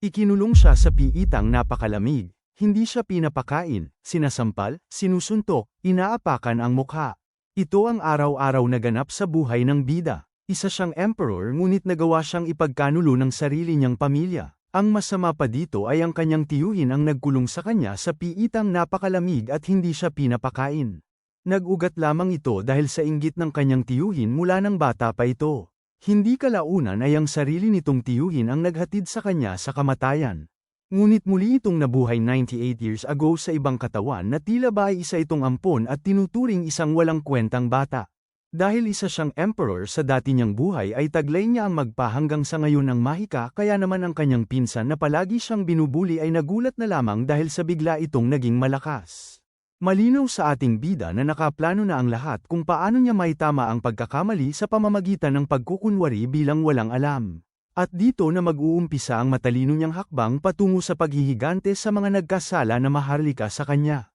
Ikinulong siya sa piitang napakalamig. Hindi siya pinapakain, sinasampal, sinusuntok, inaapakan ang mukha. Ito ang araw-araw na ganap sa buhay ng bida. Isa siyang emperor ngunit nagawa siyang ipagkanulo ng sarili niyang pamilya. Ang masama pa dito ay ang kanyang tiyuhin ang nagkulong sa kanya sa piitang napakalamig at hindi siya pinapakain. Nag-ugat lamang ito dahil sa inggit ng kanyang tiyuhin mula ng bata pa ito. Hindi kalaunan ay ang sarili nitong tiyuhin ang naghatid sa kanya sa kamatayan. Ngunit muli itong nabuhay 98 years ago sa ibang katawan na tila ba ay isa itong ampon at tinuturing isang walang kwentang bata. Dahil isa siyang emperor sa dati niyang buhay ay taglay niya ang magpa hanggang sa ngayon ng mahika kaya naman ang kanyang pinsan na palagi siyang binubuli ay nagulat na lamang dahil sa bigla itong naging malakas. Malinaw sa ating bida na nakaplano na ang lahat kung paano niya maitama ang pagkakamali sa pamamagitan ng pagkukunwari bilang walang alam. At dito na mag-uumpisa ang matalino niyang hakbang patungo sa paghihigante sa mga nagkasala na maharlika sa kanya.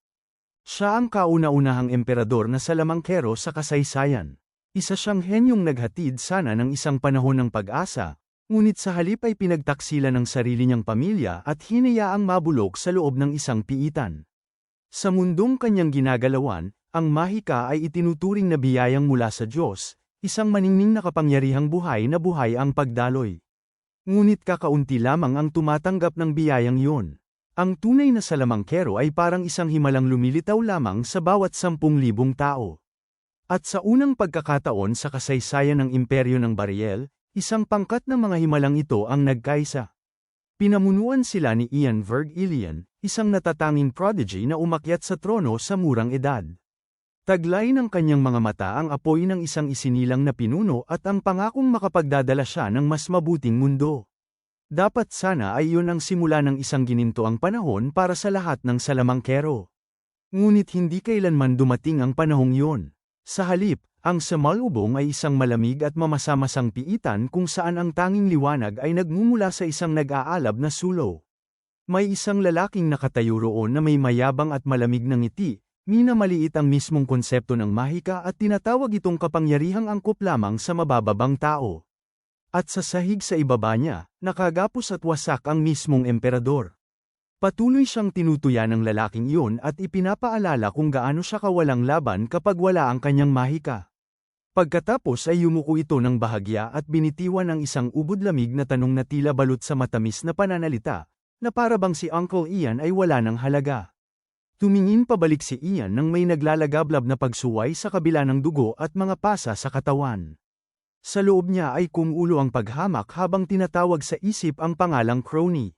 Siya ang kauna-unahang emperador na salamangkero sa kasaysayan. Isa siyang henyong naghatid sana ng isang panahon ng pag-asa, ngunit sa halip ay pinagtaksila ng sarili niyang pamilya at hinayaang mabulok sa loob ng isang piitan. Sa mundong kanyang ginagalawan, ang mahika ay itinuturing na biyayang mula sa Diyos, isang maningning na kapangyarihang buhay na buhay ang pagdaloy. Ngunit kakaunti lamang ang tumatanggap ng biyayang iyon. Ang tunay na salamangkero ay parang isang himalang lumilitaw lamang sa bawat 10,000 tao. At sa unang pagkakataon sa kasaysayan ng imperyo ng Bariel, isang pangkat ng mga himalang ito ang nagkaisa. Pinamunuan sila ni Ian Vergilian, isang natatanging prodigy na umakyat sa trono sa murang edad. Taglay ng kanyang mga mata ang apoy ng isang isinilang na pinuno at ang pangakong makapagdadala siya ng mas mabuting mundo. Dapat sana ay iyon ang simula ng isang ginintoang panahon para sa lahat ng salamangkero. Ngunit hindi kailanman dumating ang panahong iyon. Sa halip, ang Samalubong ay isang malamig at mamasamasang piitan kung saan ang tanging liwanag ay nagmumula sa isang nag-aalab na sulok. May isang lalaking nakatayo roon na may mayabang at malamig na ngiti, minamaliit ang mismong konsepto ng mahika at tinatawag itong kapangyarihang angkop lamang sa mabababang tao. At sa sahig sa ibaba niya, nakagapos at wasak ang mismong emperador. Patuloy siyang tinutuya ng lalaking iyon at ipinapaalala kung gaano siya kawalang laban kapag wala ang kanyang mahika. Pagkatapos ay yumuko ito ng bahagya at binitiwan ang isang ubod lamig na tanong na tila balot sa matamis na pananalita, na parabang si Uncle Ian ay wala ng halaga. Tumingin pabalik si Ian nang may naglalagablab na pagsuway sa kabila ng dugo at mga pasa sa katawan. Sa loob niya ay kumulo ang paghamak habang tinatawag sa isip ang pangalang Crony.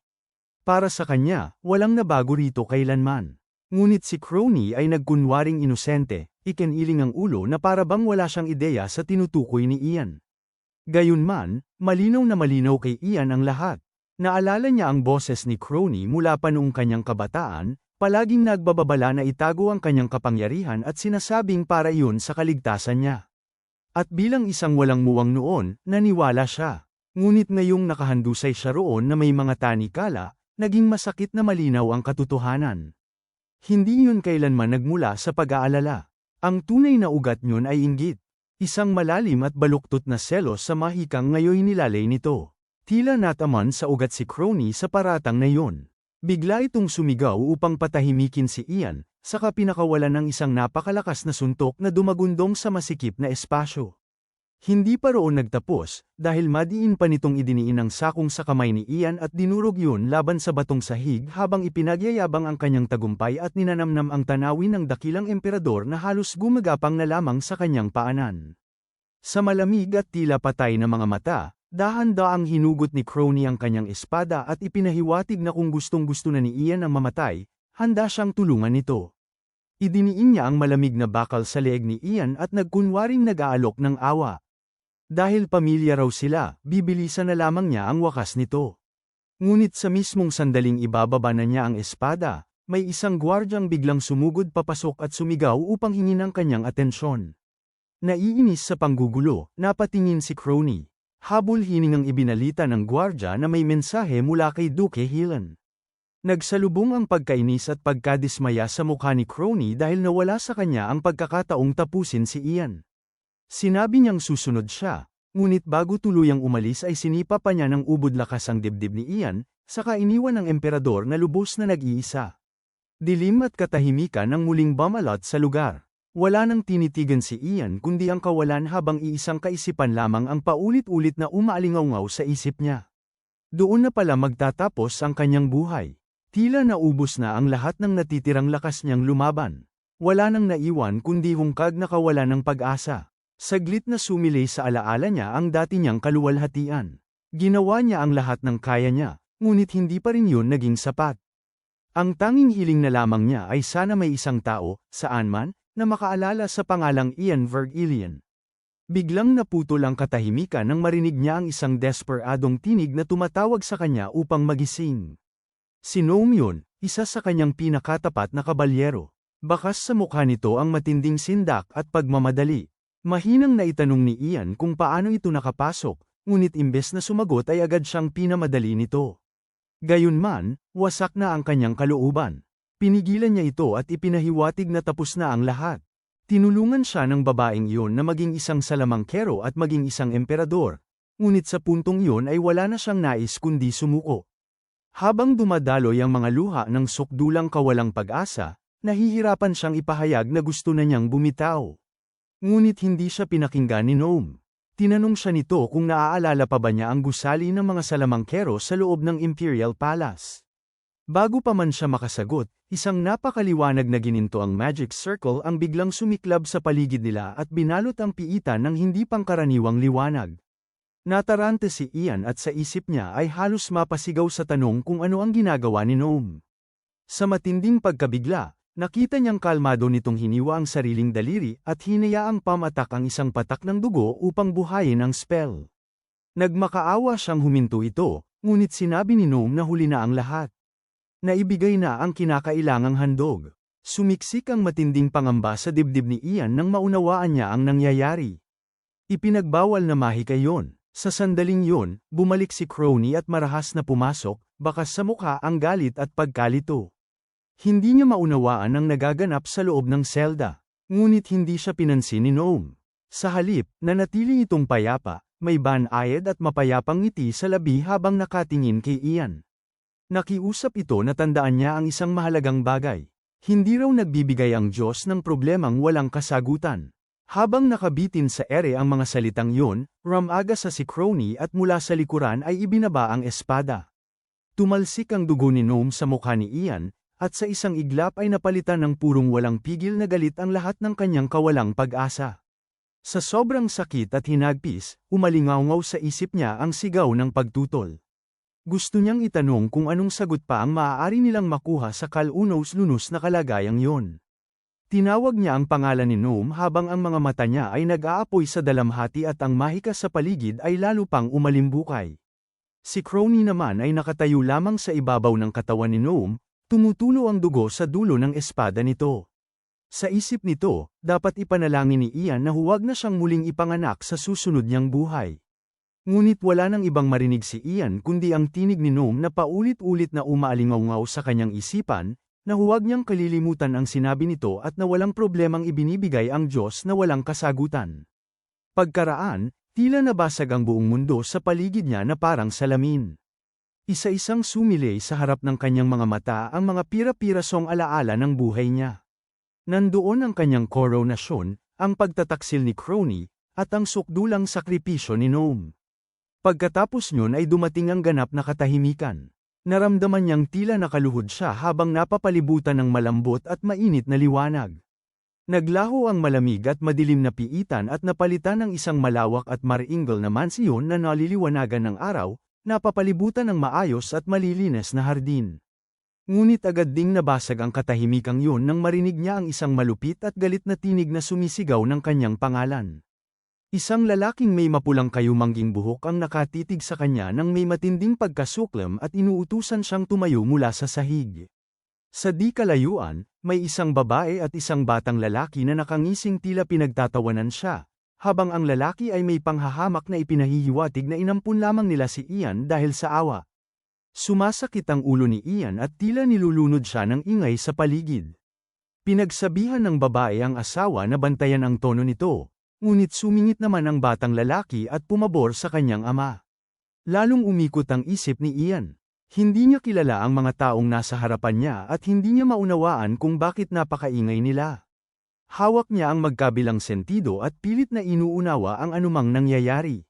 Para sa kanya, walang nabago rito kailanman. Ngunit si Crony ay nagkunwaring inosente, ikiniling ang ulo na parabang wala siyang ideya sa tinutukoy ni Ian. Gayunman, malinaw na malinaw kay Ian ang lahat. Naalala niya ang boses ni Crony mula pa noong kanyang kabataan, palaging nagbababala na itago ang kanyang kapangyarihan at sinasabing para iyon sa kaligtasan niya. At bilang isang walang muwang noon, naniwala siya. Ngunit ngayong nakahandusay siya roon na may mga tanikala, naging masakit na malinaw ang katotohanan. Hindi yun kailanman nagmula sa pag-aalala. Ang tunay na ugat niyon ay inggit. Isang malalim at baluktot na selos sa mahikang ngayon nilalay nito. Tila nataman sa ugat si Crony sa paratang na yun. Bigla itong sumigaw upang patahimikin si Ian, saka pinakawalan ng isang napakalakas na suntok na dumagundong sa masikip na espasyo. Hindi pa roon nagtapos, dahil madiin pa nitong idiniin ang sakong sa kamay ni Ian at dinurog yun laban sa batong sahig habang ipinagyayabang ang kanyang tagumpay at ninanamnam ang tanawin ng dakilang emperador na halos gumagapang na lamang sa kanyang paanan. Sa malamig at tila patay na mga mata, dahan-daang hinugot ni Crony ang kanyang espada at ipinahiwatig na kung gustong-gusto na ni Ian ang mamatay, handa siyang tulungan nito. Idiniin niya ang malamig na bakal sa leeg ni Ian at nagkunwaring nag-aalok ng awa. Dahil pamilya raw sila, bibilisan na lamang niya ang wakas nito. Ngunit sa mismong sandaling ibababa na niya ang espada, may isang gwardyang biglang sumugod papasok at sumigaw upang hingin ang kanyang atensyon. Naiinis sa panggugulo, napatingin si Crony. Habol hiningang ibinalita ng gwardya na may mensahe mula kay Duke Hillen. Nagsalubong ang pagkainis at pagkadismaya sa mukha ni Crony dahil nawala sa kanya ang pagkakataong tapusin si Ian. Sinabi niyang susunod siya, ngunit bago tuluyang umalis ay sinipa pa niya ng ubod lakas ang dibdib ni Ian, Saka iniwan ng emperador na lubos na nag-iisa. Dilim at katahimikan ang muling bumalot sa lugar. Wala nang tinitigan si Ian kundi ang kawalan habang iisang kaisipan lamang ang paulit-ulit na umaalingaw sa isip niya. Doon na pala magtatapos ang kanyang buhay. Tila naubos na ang lahat ng natitirang lakas niyang lumaban. Wala nang naiwan kundi hungkag na kawalan ng pag-asa. Saglit na sumilay sa alaala niya ang dati niyang kaluwalhatian. Ginawa niya ang lahat ng kaya niya, ngunit hindi pa rin yun naging sapat. Ang tanging hiling na lamang niya ay sana may isang tao, saan man, na makaalala sa pangalang Ian Vergilion. Biglang naputol ang katahimikan nang marinig niya ang isang desperadong tinig na tumatawag sa kanya upang magising. Si Noam yun, isa sa kanyang pinakatapat na kabalyero. Bakas sa mukha nito ang matinding sindak at pagmamadali. Mahinang naitanong ni Ian kung paano ito nakapasok, ngunit imbes na sumagot ay agad siyang pinamadali nito. Gayunman, wasak na ang kanyang kalooban. Pinigilan niya ito at ipinahiwatig na tapos na ang lahat. Tinulungan siya ng babaeng iyon na maging isang salamangkero at maging isang emperador, ngunit sa puntong iyon ay wala na siyang nais kundi sumuko. Habang dumadaloy ang mga luha ng sukdulang kawalang pag-asa, nahihirapan siyang ipahayag na gusto na niyang bumitaw. Ngunit hindi siya pinakinggan ni Noam. Tinanong siya nito kung naaalala pa ba niya ang gusali ng mga salamangkero sa loob ng Imperial Palace. Bago pa man siya makasagot, isang napakaliwanag na gininto ang magic circle ang biglang sumiklab sa paligid nila at binalot ang piitan ng hindi pangkaraniwang liwanag. Natarante si Ian at sa isip niya ay halos mapasigaw sa tanong kung ano ang ginagawa ni Noam. Sa matinding pagkabigla, nakita niyang kalmado nitong hiniwa ang sariling daliri at hinayaang pamatak ang isang patak ng dugo upang buhayin ang spell. Nagmakaawa siyang huminto ito, ngunit sinabi ni Noam na huli na ang lahat. Naibigay na ang kinakailangang handog. Sumiksik ang matinding pangamba sa dibdib ni Ian nang maunawaan niya ang nangyayari. Ipinagbawal na mahika yon. Sa sandaling yon, bumalik si Crowny at marahas na pumasok, bakas sa mukha ang galit at pagkalito. Hindi niya maunawaan ang nagaganap sa loob ng selda, ngunit hindi siya pinansin ni Noam. Sa halip, nanatili itong payapa, may banayad at mapayapang ngiti sa labi habang nakatingin kay Ian. Nakiusap ito na tandaan niya ang isang mahalagang bagay. Hindi raw nagbibigay ang Diyos ng problemang walang kasagutan. Habang nakabitin sa ere ang mga salitang yun, ramaga sa si Crowny at mula sa likuran ay ibinaba ang espada. Tumalsik ang dugo ni Noam sa mukha ni Ian, at sa isang iglap ay napalitan ng purong walang pigil na galit ang lahat ng kanyang kawalang pag-asa. Sa sobrang sakit at hinagpis, umalingaw sa isip niya ang sigaw ng pagtutol. Gusto niyang itanong kung anong sagot pa ang maaari nilang makuha sa kalunos-lunos na kalagayang yon. Tinawag niya ang pangalan ni Noam habang ang mga mata niya ay nag-aapoy sa dalamhati at ang mahika sa paligid ay lalo pang umalimbukay. Si Crowny naman ay nakatayo lamang sa ibabaw ng katawan ni Noam, tumutulo ang dugo sa dulo ng espada nito. Sa isip nito, dapat ipanalangin ni Ian na huwag na siyang muling ipanganak sa susunod niyang buhay. Ngunit wala nang ibang marinig si Ian kundi ang tinig ni Noam na paulit-ulit na umaalingaw sa kanyang isipan, na huwag niyang kalilimutan ang sinabi nito at na walang problemang ibinibigay ang Diyos na walang kasagutan. Pagkaraan, tila nabasag ang buong mundo sa paligid niya na parang salamin. Isa-isang sumilay sa harap ng kanyang mga mata ang mga pira-pirasong alaala ng buhay niya. Nandoon ang kanyang koronasyon, ang pagtataksil ni Crowny, at ang sukdulang sakripisyo ni Noam. Pagkatapos niyon ay dumating ang ganap na katahimikan. Naramdaman niyang tila nakaluhod siya habang napapalibutan ng malambot at mainit na liwanag. Naglaho ang malamig at madilim na piitan at napalitan ng isang malawak at mariingal na mansiyon na naliliwanagan ng araw, napapalibutan ng maayos at malilinis na hardin. Ngunit agad ding nabasag ang katahimikang yun nang marinig niya ang isang malupit at galit na tinig na sumisigaw ng kanyang pangalan. Isang lalaking may mapulang kayumangging buhok ang nakatitig sa kanya nang may matinding pagkasuklam at inuutusan siyang tumayo mula sa sahig. Sa di kalayuan, may isang babae at isang batang lalaki na nakangising tila pinagtatawanan siya, habang ang lalaki ay may panghahamak na ipinahihiwatig na inampun lamang nila si Ian dahil sa awa. Sumasakit ang ulo ni Ian at tila nilulunod siya ng ingay sa paligid. Pinagsabihan ng babae ang asawa na bantayan ang tono nito. Ngunit sumingit naman ang batang lalaki at pumabor sa kanyang ama. Lalong umikot ang isip ni Ian. Hindi niya kilala ang mga taong nasa harapan niya at hindi niya maunawaan kung bakit napakaingay nila. Hawak niya ang magkabilang sentido at pilit na inuunawa ang anumang nangyayari.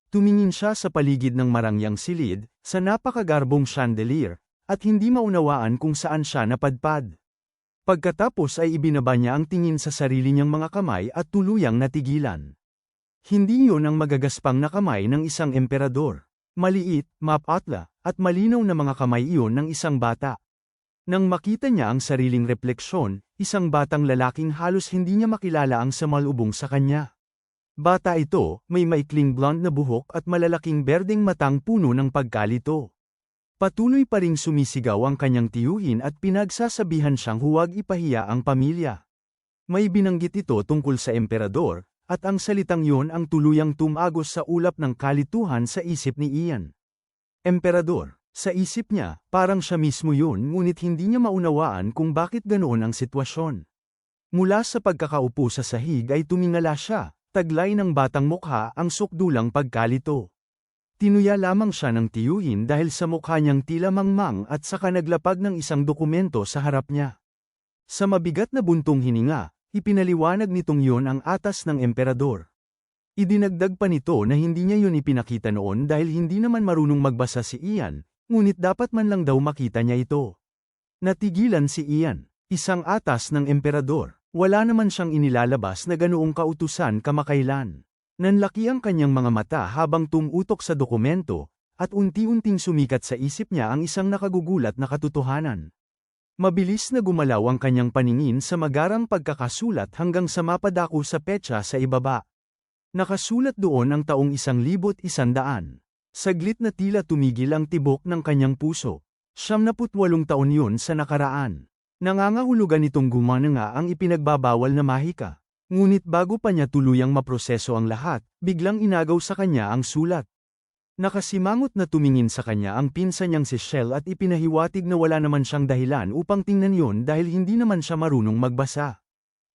Tumingin siya sa paligid ng marangyang silid, sa napakagarbong chandelier, at hindi maunawaan kung saan siya napadpad. Pagkatapos ay ibinaba niya ang tingin sa sarili niyang mga kamay at tuluyang natigilan. Hindi iyon ang magagaspang na kamay ng isang emperador. Maliit, mapatla, at malinaw na mga kamay iyon ng isang bata. Nang makita niya ang sariling refleksyon, isang batang lalaking halos hindi niya makilala ang samalubong sa kanya. Bata ito, may maikling blonde na buhok at malalaking berdeng matang puno ng pagkalito. Patuloy pa ring sumisigaw ang kanyang tiyuhin at pinagsasabihan siyang huwag ipahiya ang pamilya. May binanggit ito tungkol sa emperador, at ang salitang yun ang tuluyang tumagos sa ulap ng kalituhan sa isip ni Ian. Emperador, sa isip niya, parang siya mismo yun ngunit hindi niya maunawaan kung bakit ganoon ang sitwasyon. Mula sa pagkakaupo sa sahig ay tumingala siya, taglay ng batang mukha ang sukdulang pagkalito. Tinuya lamang siya ng tiyuhin dahil sa mukha niyang tila mangmang at saka naglapag ng isang dokumento sa harap niya. Sa mabigat na buntong hininga, ipinaliwanag nitong yun ang atas ng emperador. Idinagdag pa nito na hindi niya yun ipinakita noon dahil hindi naman marunong magbasa si Ian, ngunit dapat man lang daw makita niya ito. Natigilan si Ian, isang atas ng emperador, wala naman siyang inilalabas na ganoong kautusan kamakailan. Nanlaki ang kanyang mga mata habang tumutok sa dokumento, at unti-unting sumikat sa isip niya ang isang nakagugulat na katotohanan. Mabilis na gumalaw ang kanyang paningin sa magarang pagkakasulat hanggang sa mapadako sa petsa sa ibaba. Nakasulat doon ang taong 1100. Saglit na tila tumigil ang tibok ng kanyang puso. 78 taon yun sa nakaraan. Nangangahulugan itong gumana nga ang ipinagbabawal na mahika. Ngunit bago pa niya tuluyang maproseso ang lahat, biglang inagaw sa kanya ang sulat. Nakasimangot na tumingin sa kanya ang pinsan niyang si Shell at ipinahiwatig na wala naman siyang dahilan upang tingnan yon dahil hindi naman siya marunong magbasa.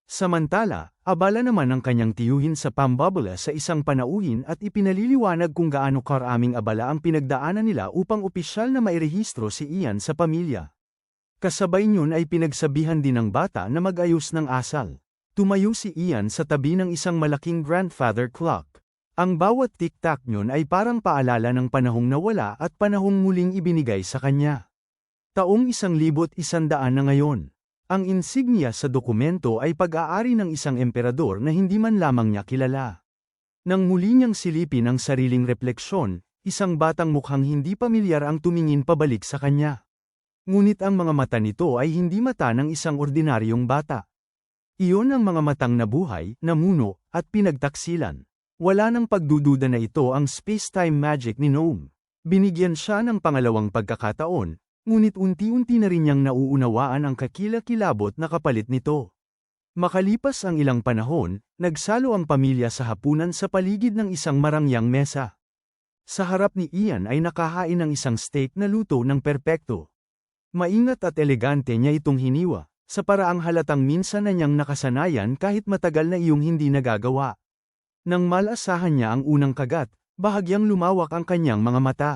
Samantala, abala naman ang kanyang tiyuhin sa pambabala sa isang panauhin at ipinaliliwanag kung gaano karaming abala ang pinagdaanan nila upang opisyal na mairehistro si Ian sa pamilya. Kasabay niyon ay pinagsabihan din ng bata na mag-ayos ng asal. Tumayo si Ian sa tabi ng isang malaking grandfather clock. Ang bawat tik-tak niyon ay parang paalala ng panahong nawala at panahong muling ibinigay sa kanya. Taong 1100 na ngayon. Ang insignia sa dokumento ay pag-aari ng isang emperador na hindi man lamang niya kilala. Nang muli niyang silipin ang sariling refleksyon, isang batang mukhang hindi pamilyar ang tumingin pabalik sa kanya. Ngunit ang mga mata nito ay hindi mata ng isang ordinaryong bata. Iyon ang mga matang nabuhay, namuno, at pinagtaksilan. Wala nang pagdududa na ito ang space-time magic ni Gnome. Binigyan siya ng pangalawang pagkakataon, ngunit unti-unti na rin niyang nauunawaan ang kakilakilabot na kapalit nito. Makalipas ang ilang panahon, nagsalo ang pamilya sa hapunan sa paligid ng isang marangyang mesa. Sa harap ni Ian ay nakahain ng isang steak na luto ng perpekto. Maingat at elegante niya itong hiniwa, sa paraang halatang minsan na niyang nakasanayan kahit matagal na iyong hindi nagagawa. Nang malasahan niya ang unang kagat, bahagyang lumawak ang kanyang mga mata.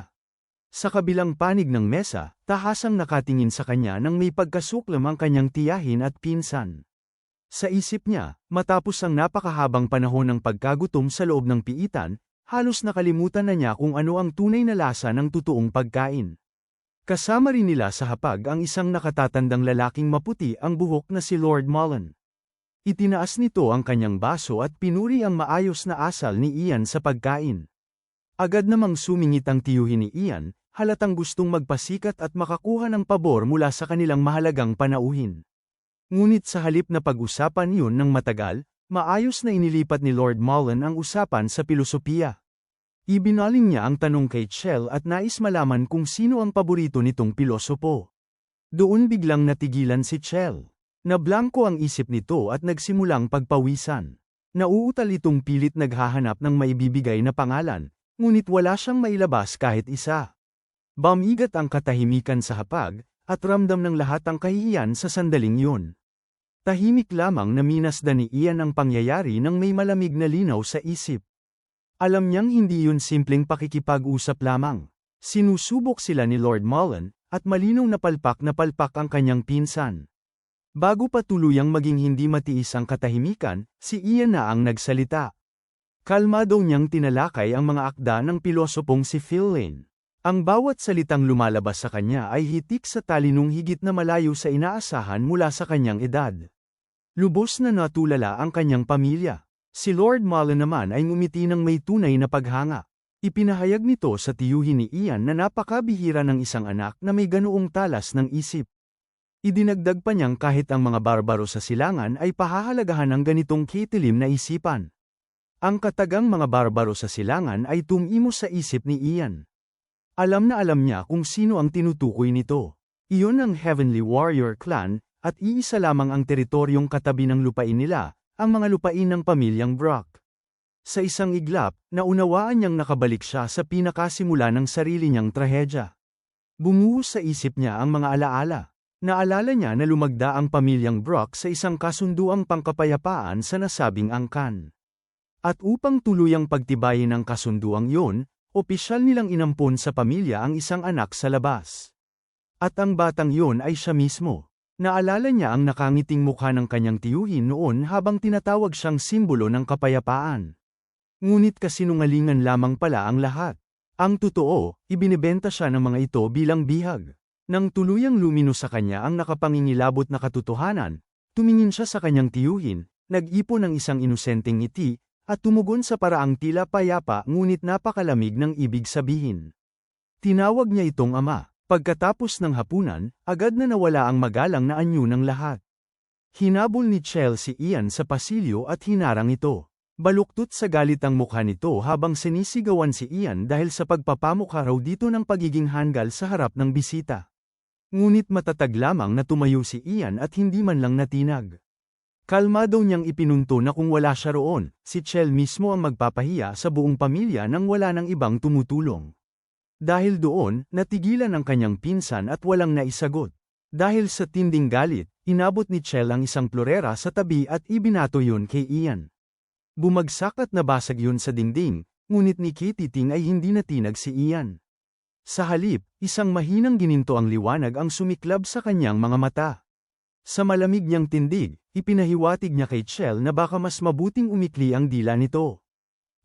Sa kabilang panig ng mesa, tahasang nakatingin sa kanya nang may pagkasuklam ang kanyang tiyahin at pinsan. Sa isip niya, matapos ang napakahabang panahon ng pagkagutom sa loob ng piitan, halos nakalimutan na niya kung ano ang tunay na lasa ng totoong pagkain. Kasama rin nila sa hapag ang isang nakatatandang lalaking maputi ang buhok na si Lord Mullen. Itinaas nito ang kanyang baso at pinuri ang maayos na asal ni Ian sa pagkain. Agad namang sumingit ang tiyuhin ni Ian, halatang gustong magpasikat at makakuha ng pabor mula sa kanilang mahalagang panauhin. Ngunit sa halip na pag-usapan iyon ng matagal, maayos na inilipat ni Lord Mullen ang usapan sa pilosopiya. Ibinaling niya ang tanong kay Chell at nais malaman kung sino ang paborito nitong pilosopo. Doon biglang natigilan si Chell. Nablangko ang isip nito at nagsimulang pagpawisan. Nauutal itong pilit naghahanap ng maibibigay na pangalan, ngunit wala siyang mailabas kahit isa. Bumigat ang katahimikan sa hapag, at ramdam ng lahat ang kahihiyan sa sandaling yun. Tahimik lamang na minasdan ni Ian ang pangyayari nang may malamig na linaw sa isip. Alam niyang hindi yun simpleng pakikipag-usap lamang. Sinusubok sila ni Lord Mullen, at malinaw na palpak ang kanyang pinsan. Bago pa tuluyang maging hindi matiis ang katahimikan, si Ian na ang nagsalita. Kalmado niyang tinalakay ang mga akda ng pilosopong si Phil Lane. Ang bawat salitang lumalabas sa kanya ay hitik sa talinong higit na malayo sa inaasahan mula sa kanyang edad. Lubos na natulala ang kanyang pamilya. Si Lord Mullen naman ay ngumiti ng may tunay na paghanga. Ipinahayag nito sa tiyuhin ni Ian na napakabihira ng isang anak na may ganoong talas ng isip. Idinagdag pa niyang kahit ang mga barbaro sa silangan ay pahahalagahan ng ganitong kitilim na isipan. Ang katagang mga barbaro sa silangan ay tumimos sa isip ni Ian. Alam na alam niya kung sino ang tinutukoy nito. Iyon ang Heavenly Warrior Clan, at iisa lamang ang teritoryong katabi ng lupain nila, ang mga lupain ng pamilyang Brock. Sa isang iglap, naunawaan niyang nakabalik siya sa pinakasimula ng sarili niyang trahedya. Bumuhos sa isip niya ang mga alaala. Naalala niya na lumagda ang pamilyang Brock sa isang kasunduang pangkapayapaan sa nasabing angkan. At upang tuluyang pagtibayin ang kasunduang yun, opisyal nilang inampon sa pamilya ang isang anak sa labas. At ang batang yun ay siya mismo. Naalala niya ang nakangiting mukha ng kanyang tiyuhin noon habang tinatawag siyang simbolo ng kapayapaan. Ngunit kasinungalingan lamang pala ang lahat. Ang totoo, ibinebenta siya ng mga ito bilang bihag. Nang tuluyang lumino sa kanya ang nakapangingilabot na katotohanan, tumingin siya sa kanyang tiyuhin, nag-ipon ng isang inosenteng ngiti, at tumugon sa paraang tila payapa ngunit napakalamig ng ibig sabihin. Tinawag niya itong ama. Pagkatapos ng hapunan, agad na nawala ang magalang na anyo ng lahat. Hinabol ni Chell si Ian sa pasilyo at hinarang ito. Baluktot sa galit ang mukha nito habang sinisigawan si Ian dahil sa pagpapamukha raw dito ng pagiging hanggal sa harap ng bisita. Ngunit matatag lamang na tumayo si Ian at hindi man lang natinag. Kalmado niyang ipinunto na kung wala siya roon, si Chell mismo ang magpapahiya sa buong pamilya nang wala ng ibang tumutulong. Dahil doon, natigilan ang kanyang pinsan at walang naisagot. Dahil sa tinding galit, inabot ni Chell ang isang plorera sa tabi at ibinato yun kay Ian. Bumagsak at nabasag yun sa dingding, ngunit ni Kititing ay hindi natinag si Ian. Sa halip, isang mahinang gininto ang liwanag ang sumiklab sa kanyang mga mata. Sa malamig niyang tindig, ipinahiwatig niya kay Chell na baka mas mabuting umikli ang dila nito.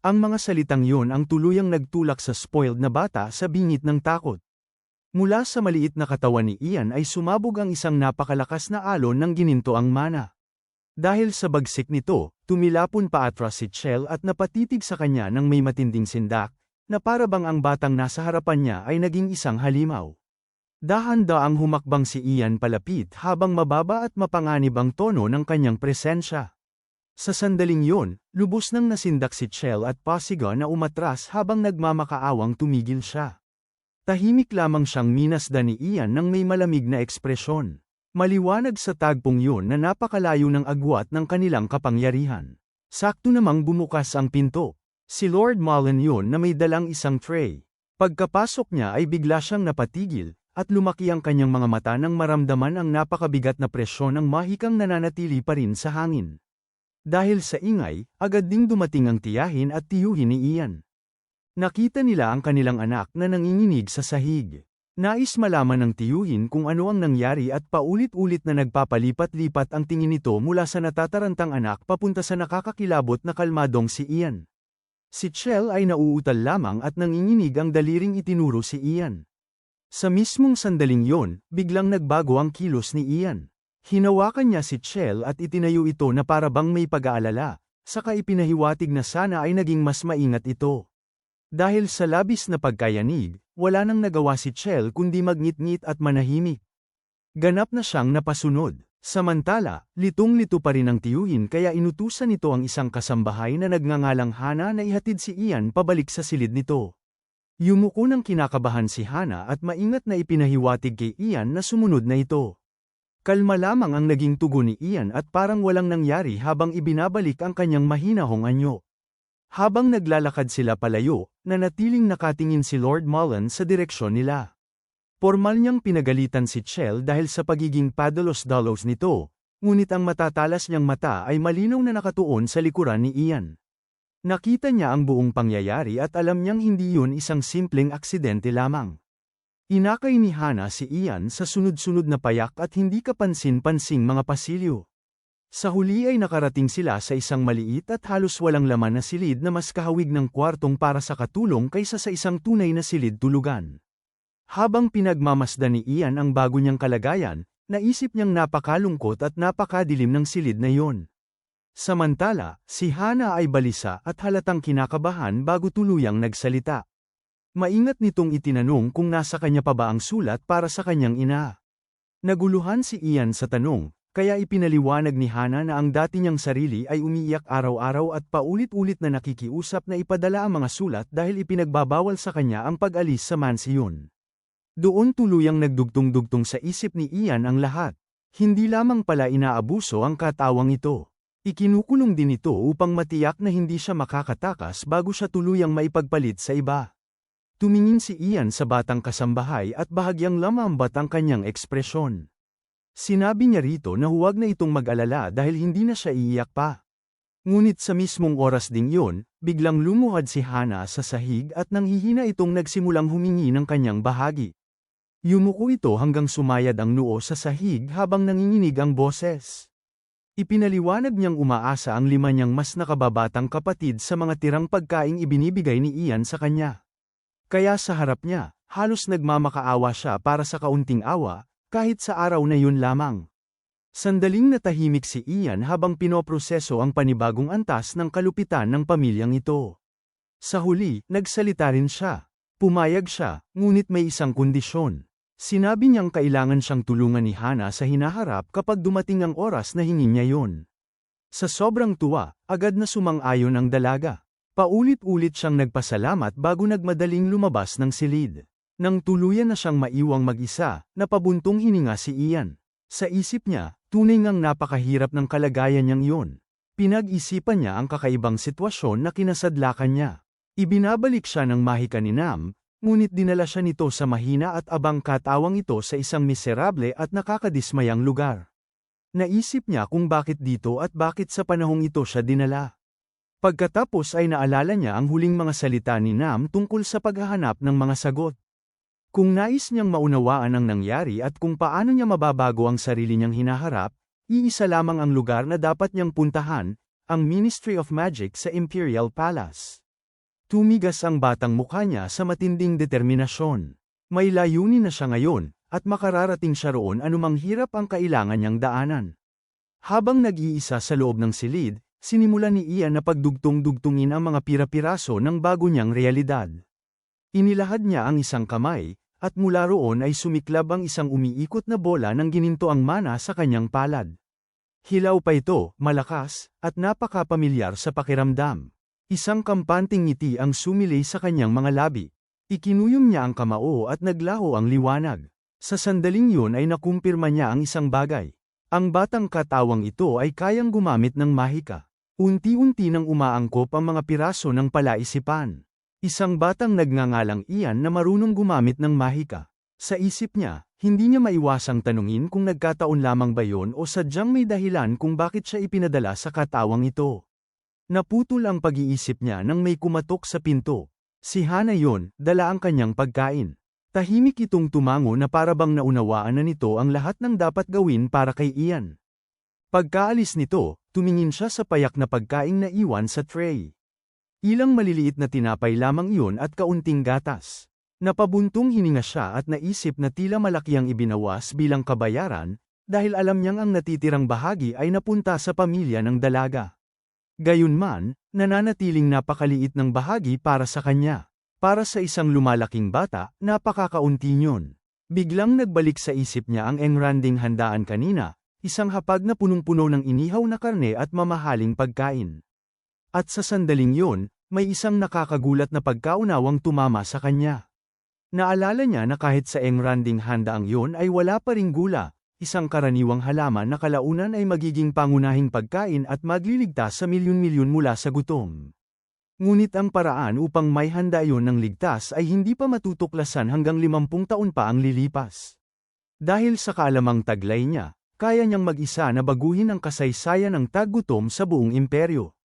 Ang mga salitang yun ang tuluyang nagtulak sa spoiled na bata sa bingit ng takot. Mula sa maliit na katawan ni Ian ay sumabog ang isang napakalakas na alon ng gininto ang mana. Dahil sa bagsik nito, tumilapon pa atras si Chell at napatitig sa kanya ng may matinding sindak, na parabang ang batang nasa harapan niya ay naging isang halimaw. Dahan-daang humakbang si Ian palapit habang mababa at mapanganib ang tono ng kanyang presensya. Sa sandaling yon, lubos nang nasindak si Chell at Pasiga na umatras habang nagmamakaawang tumigil siya. Tahimik lamang siyang minasdan ni Ian ng may malamig na ekspresyon. Maliwanag sa tagpong yun na napakalayo ng agwat ng kanilang kapangyarihan. Sakto namang bumukas ang pinto. Si Lord Mullen yun na may dalang isang tray. Pagkapasok niya ay bigla siyang napatigil, at lumaki ang kanyang mga mata nang maramdaman ang napakabigat na presyon ng mahikang nananatili pa rin sa hangin. Dahil sa ingay, agad ding dumating ang tiyahin at tiyuhin ni Ian. Nakita nila ang kanilang anak na nanginginig sa sahig. Nais malaman ng tiyuhin kung ano ang nangyari at paulit-ulit na nagpapalipat-lipat ang tingin nito mula sa natatarantang anak papunta sa nakakakilabot na kalmadong si Ian. Si Chell ay nauutal lamang at nanginginig ang daliring itinuro si Ian. Sa mismong sandaling yon, biglang nagbago ang kilos ni Ian. Hinawakan niya si Chell at itinayo ito na parabang may pag-aalala, saka ipinahiwatig na sana ay naging mas maingat ito. Dahil sa labis na pagkayanig, wala nang nagawa si Chell kundi magngit-ngit at manahimik. Ganap na siyang napasunod. Samantala, litong-lito pa rin ang tiyuhin kaya inutusan nito ang isang kasambahay na nagngangalang Hana na ihatid si Ian pabalik sa silid nito. Yumuko ng kinakabahan si Hana at maingat na ipinahiwatig kay Ian na sumunod na ito. Kalma lamang ang naging tugon ni Ian at parang walang nangyari habang ibinabalik ang kanyang mahinahong anyo. Habang naglalakad sila palayo, nanatiling nakatingin si Lord Mullen sa direksyon nila. Pormal niyang pinagalitan si Chell dahil sa pagiging padalos-dalos nito, ngunit ang matatalas niyang mata ay malinaw na nakatuon sa likuran ni Ian. Nakita niya ang buong pangyayari at alam niyang hindi yun isang simpleng aksidente lamang. Inakay ni Hana si Ian sa sunod-sunod na payak at hindi kapansin-pansing mga pasilyo. Sa huli ay nakarating sila sa isang maliit at halos walang laman na silid na mas kahawig ng kwartong para sa katulong kaysa sa isang tunay na silid tulugan. Habang pinagmamasdan ni Ian ang bago niyang kalagayan, naisip niyang napakalungkot at napakadilim ng silid na iyon. Samantala, si Hana ay balisa at halatang kinakabahan bago tuluyang nagsalita. Maingat nitong itinanong kung nasa kanya pa ba ang sulat para sa kanyang ina. Naguluhan si Ian sa tanong, kaya ipinaliwanag ni Hana na ang dati niyang sarili ay umiiyak araw-araw at paulit-ulit na nakikiusap na ipadala ang mga sulat dahil ipinagbabawal sa kanya ang pag-alis sa mansiyon. Doon tuluyang nagdugtong-dugtong sa isip ni Ian ang lahat. Hindi lamang pala inaabuso ang katawang ito. Ikinukulong din ito upang matiyak na hindi siya makakatakas bago siya tuluyang maipagpalit sa iba. Tumingin si Ian sa batang kasambahay at bahagyang lamambat ang kanyang ekspresyon. Sinabi niya rito na huwag na itong mag-alala dahil hindi na siya iiyak pa. Ngunit sa mismong oras ding yun, biglang lumuhad si Hana sa sahig at nanghihina itong nagsimulang humingi ng kanyang bahagi. Yumuko ito hanggang sumayad ang noo sa sahig habang nanginginig ang boses. Ipinaliwanag niyang umaasa ang 5 niyang mas nakababatang kapatid sa mga tirang pagkaing ibinibigay ni Ian sa kanya. Kaya sa harap niya, halos nagmamakaawa siya para sa kaunting awa, kahit sa araw na yun lamang. Sandaling natahimik si Ian habang pinoproseso ang panibagong antas ng kalupitan ng pamilyang ito. Sa huli, nagsalita rin siya. Pumayag siya, ngunit may isang kondisyon. Sinabi niyang kailangan siyang tulungan ni Hana sa hinaharap kapag dumating ang oras na hingin niya yon. Sa sobrang tuwa, agad na sumang-ayon ang dalaga. Paulit-ulit siyang nagpasalamat bago nagmadaling lumabas ng silid. Nang tuluyan na siyang maiwang mag-isa, napabuntong hininga si Ian. Sa isip niya, tunay ngang napakahirap ng kalagayan niyang iyon. Pinag-isipan niya ang kakaibang sitwasyon na kinasadlakan niya. Ibinabalik siya ng mahika ni Nam, ngunit dinala siya nito sa mahina at abang katawang ito sa isang miserable at nakakadismayang lugar. Naisip niya kung bakit dito at bakit sa panahong ito siya dinala. Pagkatapos ay naalala niya ang huling mga salita ni Nam tungkol sa paghahanap ng mga sagot. Kung nais niyang maunawaan ang nangyari at kung paano niya mababago ang sarili niyang hinaharap, iisa lamang ang lugar na dapat niyang puntahan, ang Ministry of Magic sa Imperial Palace. Tumigas ang batang mukha niya sa matinding determinasyon. May layunin na siya ngayon, at makararating siya roon anumang hirap ang kailangan niyang daanan. Habang nag-iisa sa loob ng silid, sinimulan ni Ian na pagdugtong-dugtungin ang mga pira-piraso ng bago niyang realidad. Inilahad niya ang isang kamay, at mula roon ay sumiklab ang isang umiikot na bola ng gininto ang mana sa kanyang palad. Hilaw pa ito, malakas, at napakapamilyar sa pakiramdam. Isang kampanting ngiti ang sumilay sa kanyang mga labi. Ikinuyom niya ang kamao at naglaho ang liwanag. Sa sandaling yun ay nakumpirma niya ang isang bagay. Ang batang katawang ito ay kayang gumamit ng mahika. Unti-unti nang umaangkop ang mga piraso ng palaisipan. Isang batang nagngangalang Ian na marunong gumamit ng mahika. Sa isip niya, hindi niya maiwasang tanungin kung nagkataon lamang ba yon o sadyang may dahilan kung bakit siya ipinadala sa katawang ito. Naputol ang pag-iisip niya nang may kumatok sa pinto. Si Hana yon, dala ang kanyang pagkain. Tahimik itong tumango na parabang naunawaan na nito ang lahat ng dapat gawin para kay Ian. Pagkaalis nito, tumingin siya sa payak na pagkain na iwan sa tray. Ilang maliliit na tinapay lamang iyon at kaunting gatas. Napabuntong hininga siya at naisip na tila malaki ang ibinawas bilang kabayaran, dahil alam niyang ang natitirang bahagi ay napunta sa pamilya ng dalaga. Gayunman, nananatiling napakaliit ng bahagi para sa kanya. Para sa isang lumalaking bata, napakakaunti niyon. Biglang nagbalik sa isip niya ang engranding handaan kanina, isang hapag na punong-puno ng inihaw na karne at mamahaling pagkain. At sa sandaling yun, may isang nakakagulat na pagkaunawang tumama sa kanya. Naalala niya na kahit sa engranding handaang yun ay wala pa ring gula, isang karaniwang halaman na kalaunan ay magiging pangunahing pagkain at magliligtas sa milyon-milyon mula sa gutom. Ngunit ang paraan upang may handa yun ng ligtas ay hindi pa matutuklasan hanggang 50 taon pa ang lilipas. Dahil sa kaalamang taglay niya, kaya niyang mag-isa na baguhin ang kasaysayan ng taggutom sa buong imperyo.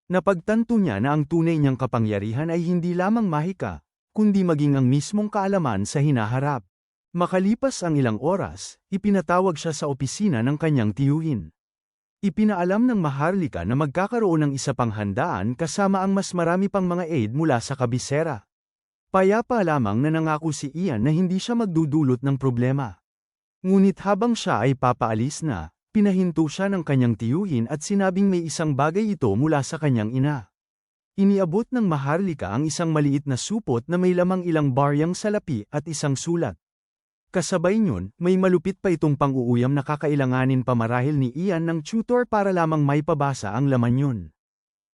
Napagtanto niya na ang tunay niyang kapangyarihan ay hindi lamang mahika, kundi maging ang mismong kaalaman sa hinaharap. Makalipas ang ilang oras, ipinatawag siya sa opisina ng kanyang tiyuhin. Ipinaalam ng Maharlika na magkakaroon ng isa pang handaan kasama ang mas marami pang mga aide mula sa kabisera. Payapa lamang na nangako si Ian na hindi siya magdudulot ng problema. Ngunit habang siya ay papaalis na, pinahinto siya ng kanyang tiyuhin at sinabing may isang bagay ito mula sa kanyang ina. Iniabot ng Maharlika ang isang maliit na supot na may lamang ilang baryang salapi at isang sulat. Kasabay niyon, may malupit pa itong pang-uuyam na kakailanganin pa marahil ni Ian ng tutor para lamang maipabasa ang laman yun.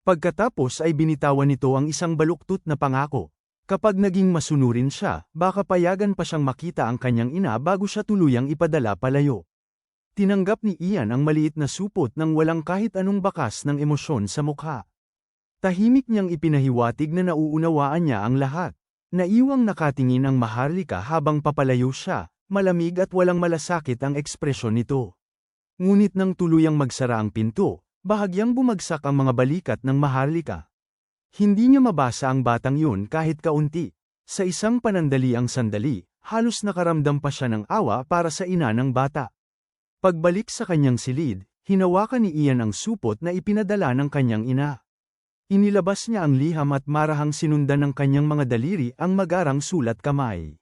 Pagkatapos ay binitawan nito ang isang baluktot na pangako. Kapag naging masunurin siya, baka payagan pa siyang makita ang kanyang ina bago siya tuluyang ipadala palayo. Tinanggap ni Ian ang maliit na supot nang walang kahit anong bakas ng emosyon sa mukha. Tahimik niyang ipinahiwatig na nauunawaan niya ang lahat. Naiwang nakatingin ang Maharlika habang papalayo siya, malamig at walang malasakit ang ekspresyon nito. Ngunit nang tuluyang magsara ang pinto, bahagyang bumagsak ang mga balikat ng Maharlika. Hindi niya mabasa ang batang yun kahit kaunti. Sa isang panandaliang sandali, halos nakaramdam pa siya ng awa para sa ina ng bata. Pagbalik sa kanyang silid, hinawakan ni Ian ang supot na ipinadala ng kanyang ina. Inilabas niya ang liham at marahang sinundan ng kanyang mga daliri ang magarang sulat kamay.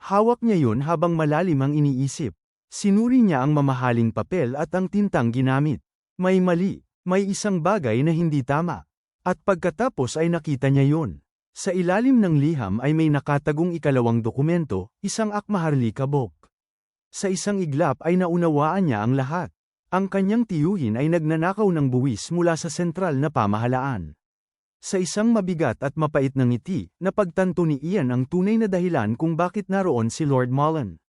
Hawak niya yun habang malalim ang iniisip. Sinuri niya ang mamahaling papel at ang tintang ginamit. May mali, may isang bagay na hindi tama. At pagkatapos ay nakita niya yun. Sa ilalim ng liham ay may nakatagong ikalawang dokumento, isang Maharlika book. Sa isang iglap ay naunawaan niya ang lahat. Ang kanyang tiyuhin ay nagnanakaw ng buwis mula sa sentral na pamahalaan. Sa isang mabigat at mapait na ngiti, napagtanto ni Ian ang tunay na dahilan kung bakit naroon si Lord Mullen.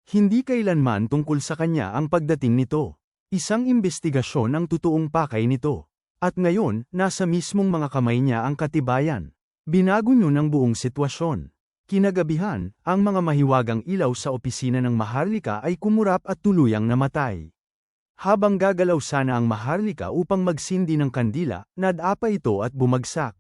Hindi kailanman tungkol sa kanya ang pagdating nito. Isang imbestigasyon ang totoong pakay nito. At ngayon, nasa mismong mga kamay niya ang katibayan. Binago niyo ng buong sitwasyon. Kinagabihan, ang mga mahiwagang ilaw sa opisina ng Maharlika ay kumurap at tuluyang namatay. Habang gagalaw sana ang Maharlika upang magsindi ng kandila, nadapa ito at bumagsak.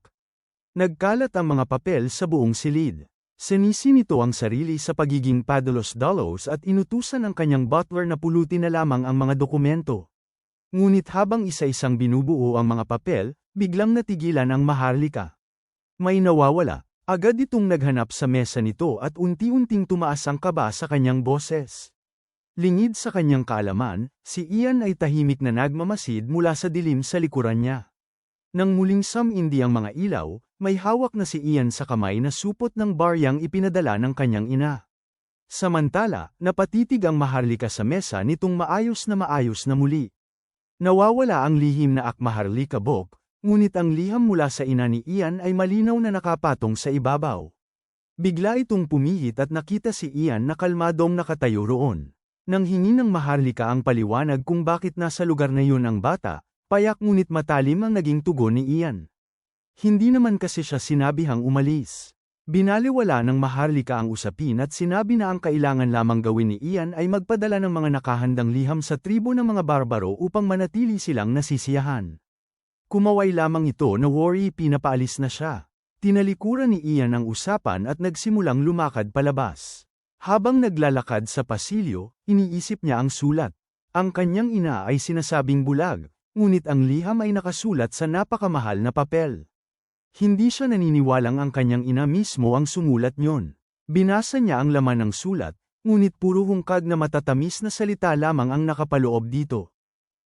Nagkalat ang mga papel sa buong silid. Sinisi nito ang sarili sa pagiging padalos-dalos at inutusan ang kanyang butler na pulutin na lamang ang mga dokumento. Ngunit habang isa-isang binubuo ang mga papel, biglang natigilan ang Maharlika. May nawawala. Agad itong naghanap sa mesa nito at unti-unting tumaas ang kaba sa kanyang boses. Lingid sa kanyang kaalaman, si Ian ay tahimik na nagmamasid mula sa dilim sa likuran niya. Nang muling sumindi ang mga ilaw, may hawak na si Ian sa kamay na supot ng baryang ipinadala ng kanyang ina. Samantala, napatitig ang Maharlika sa mesa nitong maayos na muli. Nawawala ang lihim na Maharlika book, ngunit ang liham mula sa ina ni Ian ay malinaw na nakapatong sa ibabaw. Bigla itong pumihit at nakita si Ian na kalmadong nakatayo roon. Nang hingi ng Maharlika ang paliwanag kung bakit nasa lugar na yun ang bata, payak ngunit matalim ang naging tugon ni Ian. Hindi naman kasi siya sinabihang umalis. Binaliwala ng Maharlika ang usapin at sinabi na ang kailangan lamang gawin ni Ian ay magpadala ng mga nakahandang liham sa tribo ng mga barbaro upang manatili silang nasisiyahan. Kumaway lamang ito na worry pinapaalis na siya. Tinalikuran ni Ian ang usapan at nagsimulang lumakad palabas. Habang naglalakad sa pasilyo, iniisip niya ang sulat. Ang kanyang ina ay sinasabing bulag, ngunit ang liham ay nakasulat sa napakamahal na papel. Hindi siya naniniwalang ang kanyang ina mismo ang sumulat niyon. Binasa niya ang laman ng sulat, ngunit puro hungkag na matatamis na salita lamang ang nakapaloob dito.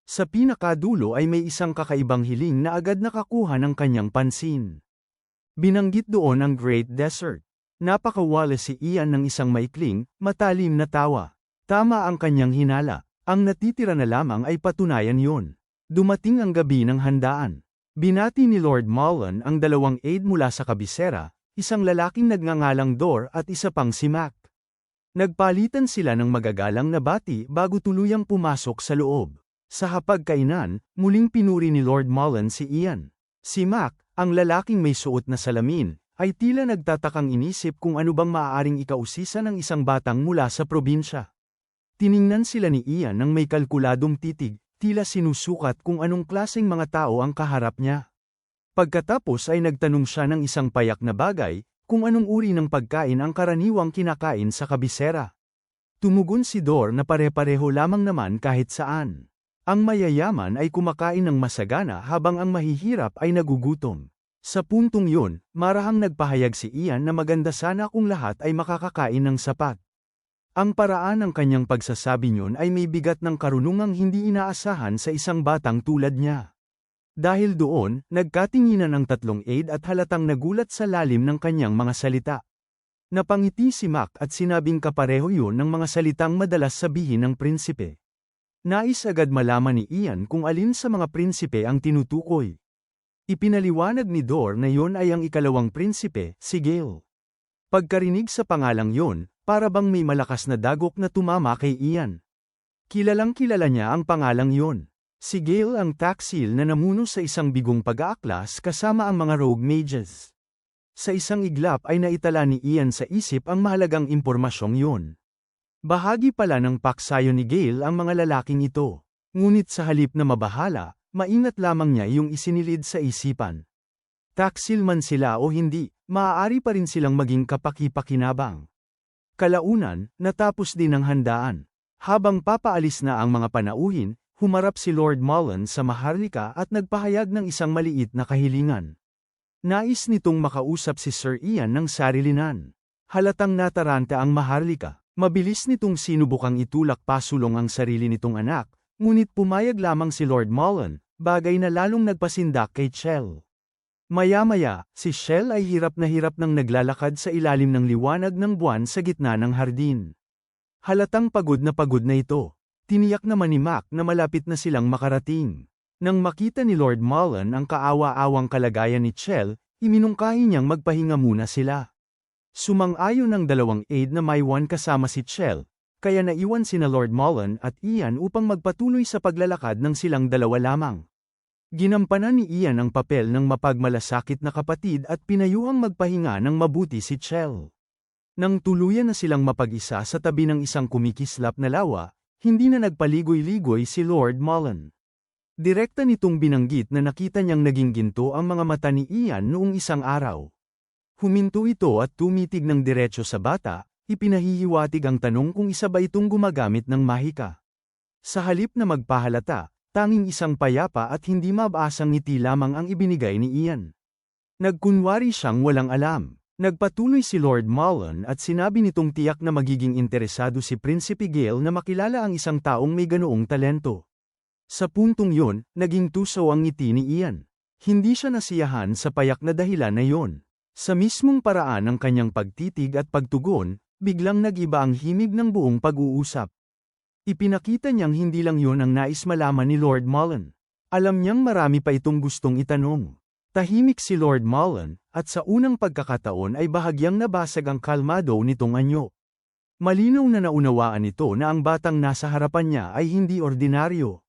Sa pinakadulo ay may isang kakaibang hiling na agad nakakuha ng kanyang pansin. Binanggit doon ang Great Desert. Napakawala si Ian ng isang maikling, matalim na tawa. Tama ang kanyang hinala. Ang natitira na lamang ay patunayan yon. Dumating ang gabi ng handaan. Binati ni Lord Mullen ang dalawang aide mula sa kabisera, isang lalaking nagngangalang Dor at isa pang si Mac. Nagpalitan sila ng magagalang na bati bago tuluyang pumasok sa loob. Sa hapagkainan, muling pinuri ni Lord Mullen si Ian. Si Mac, ang lalaking may suot na salamin, ay tila nagtatakang inisip kung ano bang maaaring ikausisa ng isang batang mula sa probinsya. Tiningnan sila ni Ian ng may kalkuladong titig, tila sinusukat kung anong klaseng mga tao ang kaharap niya. Pagkatapos ay nagtanong siya ng isang payak na bagay, kung anong uri ng pagkain ang karaniwang kinakain sa kabisera. Tumugon si Dor na pare-pareho lamang naman kahit saan. Ang mayayaman ay kumakain ng masagana habang ang mahihirap ay nagugutom. Sa puntong yun, marahang nagpahayag si Ian na maganda sana kung lahat ay makakakain ng sapat. Ang paraan ng kanyang pagsasabi niyon ay may bigat ng karunungang hindi inaasahan sa isang batang tulad niya. Dahil doon, nagkatinginan ang tatlong aide at halatang nagulat sa lalim ng kanyang mga salita. Napangiti si Mac at sinabing kapareho yun ng mga salitang madalas sabihin ng prinsipe. Nais agad malaman ni Ian kung alin sa mga prinsipe ang tinutukoy. Ipinaliwanag ni Dor na yon ay ang ikalawang prinsipe, si Gale. Pagkarinig sa pangalang yon, para bang may malakas na dagok na tumama kay Ian. Kilalang kilala niya ang pangalang yon. Si Gale ang taksil na namuno sa isang bigong pag-aaklas kasama ang mga rogue mages. Sa isang iglap ay naitala ni Ian sa isip ang mahalagang impormasyong yon. Bahagi pala ng paksayo ni Gale ang mga lalaking ito. Ngunit sa halip na mabahala, maingat lamang niya yung isinilid sa isipan. Taksil man sila o hindi, maaari pa rin silang maging kapaki-pakinabang. Kalaunan, natapos din ang handaan. Habang papaalis na ang mga panauhin, humarap si Lord Mullen sa Maharlika at nagpahayag ng isang maliit na kahilingan. Nais nitong makausap si Sir Ian ng sarilinan. Halatang nataranta ang Maharlika. Mabilis nitong sinubukang itulak pasulong ang sarili nitong anak, ngunit pumayag lamang si Lord Mullen, bagay na lalong nagpasindak kay Chell. Maya-maya, si Chell ay hirap nang naglalakad sa ilalim ng liwanag ng buwan sa gitna ng hardin. Halatang pagod na ito. Tiniyak naman ni Mac na malapit na silang makarating. Nang makita ni Lord Mullen ang kaawa-awang kalagayan ni Chell, iminungkahi niyang magpahinga muna sila. Sumang-ayon ng dalawang aide na maiwan kasama si Chell, kaya naiwan sina Lord Mullen at Ian upang magpatuloy sa paglalakad ng silang dalawa lamang. Ginampanan ni Ian ang papel ng mapagmalasakit na kapatid at pinayuhang magpahinga ng mabuti si Chell. Nang tuluyan na silang mapag-isa sa tabi ng isang kumikislap na lawa, hindi na nagpaligoy-ligoy si Lord Mullen. Direkta nitong binanggit na nakita niyang naging ginto ang mga mata ni Ian noong isang araw. Huminto ito at tumitig ng diretso sa bata, ipinahihiwatig ang tanong kung isa ba itong gumagamit ng mahika. Sa halip na magpahalata, tanging isang payapa at hindi mabasang ngiti lamang ang ibinigay ni Ian. Nagkunwari siyang walang alam. Nagpatuloy si Lord Mullen at sinabi nitong tiyak na magiging interesado si Prinsipe Gale na makilala ang isang taong may ganoong talento. Sa puntong yun, naging tusaw ang ngiti ni Ian. Hindi siya nasiyahan sa payak na dahilan na yon. Sa mismong paraan ng kanyang pagtitig at pagtugon, biglang nag-iba ang himig ng buong pag-uusap. Ipinakita niyang hindi lang yon ang nais malaman ni Lord Mullen. Alam niyang marami pa itong gustong itanong. Tahimik si Lord Mullen, at sa unang pagkakataon ay bahagyang nabasag ang kalmado nitong anyo. Malinaw na naunawaan nito na ang batang nasa harapan niya ay hindi ordinaryo.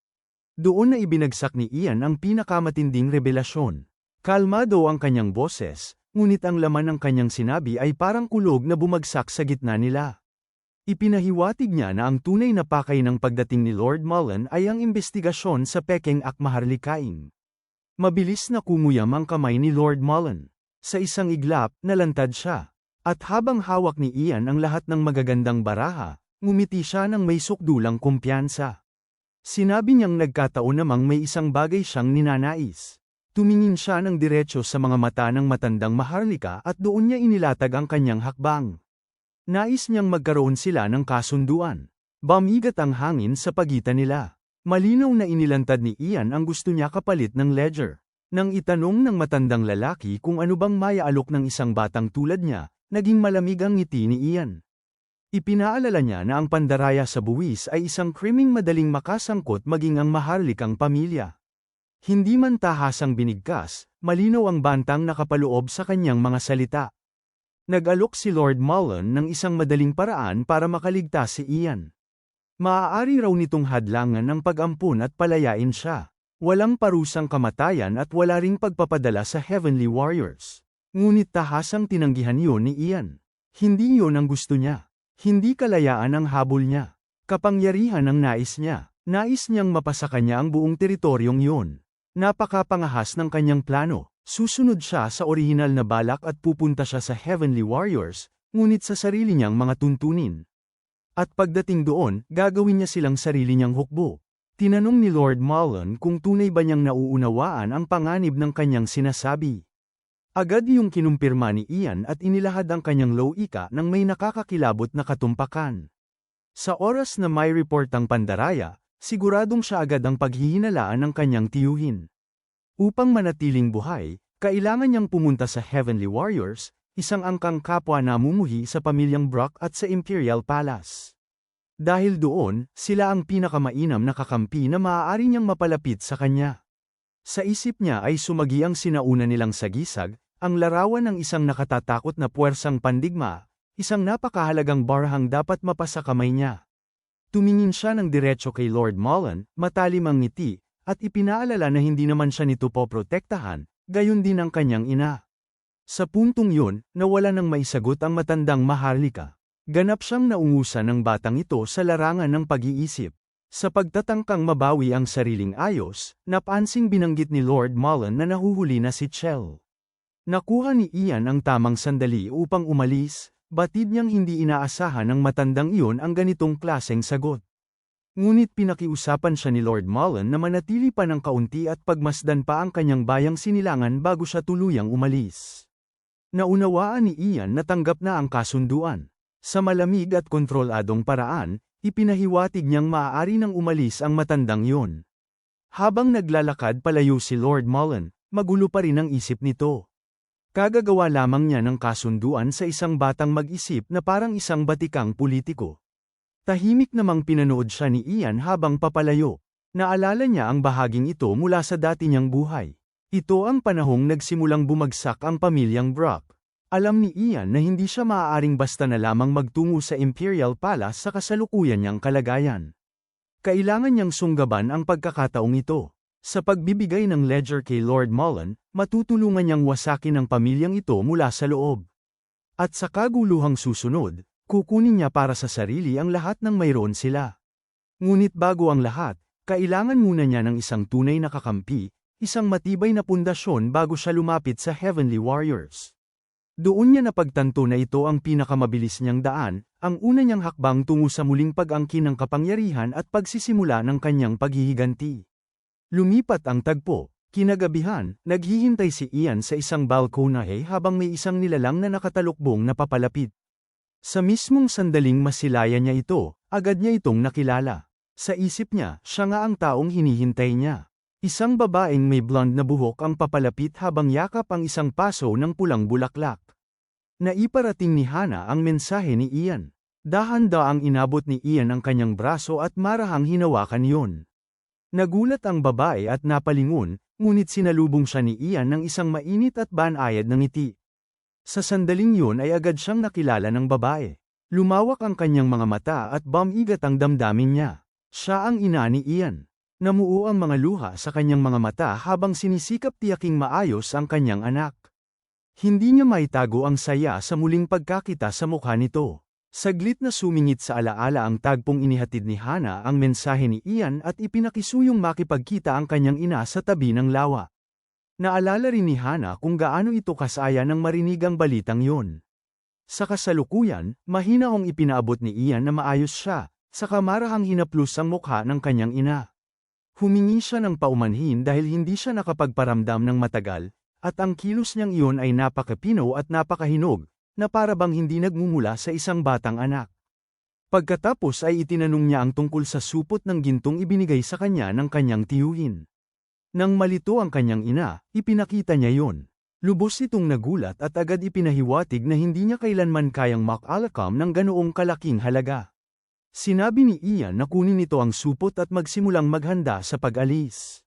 Doon na ibinagsak ni Ian ang pinakamatinding revelasyon. Kalmado ang kanyang boses, ngunit ang laman ng kanyang sinabi ay parang kulog na bumagsak sa gitna nila. Ipinahiwatig niya na ang tunay na pakay ng pagdating ni Lord Mullen ay ang investigasyon sa Peking at Maharlikain. Mabilis na kumuyam ang kamay ni Lord Mullen. Sa isang iglap, nalantad siya. At habang hawak ni Ian ang lahat ng magagandang baraha, ngumiti siya ng may sukdulang kumpiyansa. Sinabi niyang nagkataon namang may isang bagay siyang ninanais. Tumingin siya ng diretso sa mga mata ng matandang Maharlika at doon niya inilatag ang kanyang hakbang. Nais niyang magkaroon sila ng kasunduan. Bumigat ang hangin sa pagitan nila. Malinaw na inilantad ni Ian ang gusto niya kapalit ng ledger. Nang itanong ng matandang lalaki kung ano bang maiaalok ng isang batang tulad niya, naging malamig ang ngiti ni Ian. Ipinaalala niya na ang pandaraya sa buwis ay isang krimeng madaling makasangkot maging ang Maharlikang pamilya. Hindi man tahasang binigkas, malinaw ang bantang nakapaloob sa kanyang mga salita. Nag-alok si Lord Mullen ng isang madaling paraan para makaligtas si Ian. Maaari raw nitong hadlangan ang pag-ampun at palayain siya. Walang parusang kamatayan at wala ring pagpapadala sa Heavenly Warriors. Ngunit tahasang tinanggihan yun ni Ian. Hindi yun ang gusto niya. Hindi kalayaan ang habol niya. Kapangyarihan ang nais niya. Nais niyang mapasa kanya ang buong teritoryong yun. Napakapangahas ng kanyang plano. Susunod siya sa orihinal na balak at pupunta siya sa Heavenly Warriors, ngunit sa sarili niyang mga tuntunin. At pagdating doon, gagawin niya silang sarili niyang hukbo. Tinanong ni Lord Mullen kung tunay ba niyang nauunawaan ang panganib ng kanyang sinasabi. Agad yung kinumpirma ni Ian at inilahad ang kanyang lowika nang may nakakakilabot na katumpakan. Sa oras na may report ang pandaraya, siguradong siya agad ang paghihinalaan ng kanyang tiyuhin. Upang manatiling buhay, kailangan niyang pumunta sa Heavenly Warriors, isang angkang kapwa namumuhi sa pamilyang Brock at sa Imperial Palace. Dahil doon, sila ang pinakamainam na kakampi na maaari niyang mapalapit sa kanya. Sa isip niya ay sumagi ang sinauna nilang sagisag, ang larawan ng isang nakatatakot na puwersang pandigma, isang napakahalagang barahang dapat mapasa kamay niya. Tumingin siya ng diretso kay Lord Mullen, matalim ang ngiti, at ipinaalala na hindi naman siya nito poprotektahan, gayon din ang kanyang ina. Sa puntong yun, nawala nang maisagot ang matandang Maharlika. Ganap siyang naungusan ng batang ito sa larangan ng pag-iisip. Sa pagtatangkang mabawi ang sariling ayos, napansing binanggit ni Lord Mullen na nahuhuli na si Chell. Nakuha ni Ian ang tamang sandali upang umalis, batid niyang hindi inaasahan ng matandang iyon ang ganitong klaseng sagot. Ngunit pinakiusapan siya ni Lord Mullen na manatili pa ng kaunti at pagmasdan pa ang kanyang bayang sinilangan bago siya tuluyang umalis. Naunawaan ni Ian na tanggap na ang kasunduan. Sa malamig at kontroladong paraan, ipinahiwatig niyang maaari nang umalis ang matandang iyon. Habang naglalakad palayo si Lord Mullen, magulo pa rin ang isip nito. Kagagawa lamang niya ng kasunduan sa isang batang mag-isip na parang isang batikang politiko. Tahimik namang pinanood siya ni Ian habang papalayo. Naalala niya ang bahaging ito mula sa dati niyang buhay. Ito ang panahong nagsimulang bumagsak ang pamilyang Brock. Alam ni Ian na hindi siya maaaring basta na lamang magtungo sa Imperial Palace sa kasalukuyan niyang kalagayan. Kailangan niyang sunggaban ang pagkakataong ito. Sa pagbibigay ng ledger kay Lord Mullen, matutulungan niyang wasakin ang pamilyang ito mula sa loob. At sa kaguluhang susunod, kukunin niya para sa sarili ang lahat ng mayroon sila. Ngunit bago ang lahat, kailangan muna niya ng isang tunay na kakampi, isang matibay na pundasyon bago siya lumapit sa Heavenly Warriors. Doon niya napagtanto na ito ang pinakamabilis niyang daan, ang una niyang hakbang tungo sa muling pag-angkin ng kapangyarihan at pagsisimula ng kanyang paghihiganti. Lumipat ang tagpo. Kinagabihan, naghihintay si Ian sa isang balkonahe habang may isang nilalang na nakatalukbong na papalapit. Sa mismong sandaling masilaya niya ito, agad niya itong nakilala. Sa isip niya, siya nga ang taong hinihintay niya. Isang babaeng may blonde na buhok ang papalapit habang yakap ang isang paso ng pulang bulaklak. Naiparating ni Hana ang mensahe ni Ian. Dahan-daang inabot ni Ian ang kanyang braso at marahang hinawakan yon. Nagulat ang babae at napalingon, ngunit sinalubong siya ni Ian ng isang mainit at banayad na ngiti. Sa sandaling yun ay agad siyang nakilala ng babae. Lumawak ang kanyang mga mata at bumigat ang damdamin niya. Siya ang ina ni Ian. Namuo ang mga luha sa kanyang mga mata habang sinisikap tiyaking maayos ang kanyang anak. Hindi niya maitago ang saya sa muling pagkakita sa mukha nito. Saglit na sumingit sa alaala ang tagpong inihatid ni Hana ang mensahe ni Ian at ipinakisuyong makipagkita ang kanyang ina sa tabi ng lawa. Naalala rin ni Hana kung gaano ito kasaya nang marinig ang balitang yon. Sa kasalukuyan, mahina hong ipinaabot ni Ian na maayos siya, saka marahang hinaplos ang mukha ng kanyang ina. Humingi siya ng paumanhin dahil hindi siya nakapagparamdam ng matagal, at ang kilos niyang iyon ay napakapino at napakahinog, na para bang hindi nagmumula sa isang batang anak. Pagkatapos ay itinanong niya ang tungkol sa supot ng gintong ibinigay sa kanya ng kanyang tiyuhin. Nang malito ang kanyang ina, ipinakita niya yon. Lubos itong nagulat at agad ipinahiwatig na hindi niya kailanman kayang makalakam ng ganoong kalaking halaga. Sinabi ni Ian na kunin nito ang supot at magsimulang maghanda sa pag-alis.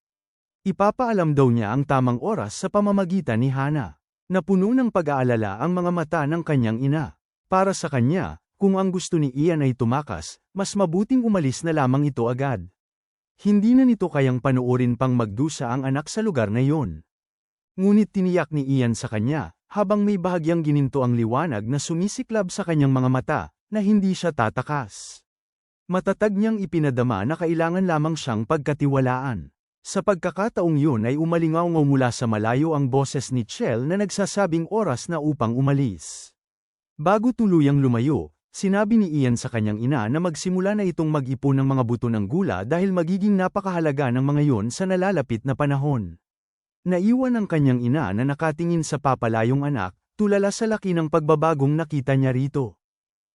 Ipapaalam daw niya ang tamang oras sa pamamagitan ni Hana. Napuno ng pag-aalala ang mga mata ng kanyang ina. Para sa kanya, kung ang gusto ni Ian ay tumakas, mas mabuting umalis na lamang ito agad. Hindi na nito kayang panuorin pang magdusa ang anak sa lugar na iyon. Ngunit tiniyak ni Ian sa kanya, habang may bahagyang gininto ang liwanag na sumisiklab sa kanyang mga mata, na hindi siya tatakas. Matatag niyang ipinadama na kailangan lamang siyang pagkatiwalaan. Sa pagkakataong yun ay umalingaw mula sa malayo ang boses ni Chell na nagsasabing oras na upang umalis. Bago tuluyang lumayo, sinabi ni Ian sa kanyang ina na magsimula na itong mag-ipon ng mga buto ng gula dahil magiging napakahalaga ng mga yon sa nalalapit na panahon. Naiwan ang kanyang ina na nakatingin sa papalayong anak, tulala sa laki ng pagbabagong nakita niya rito.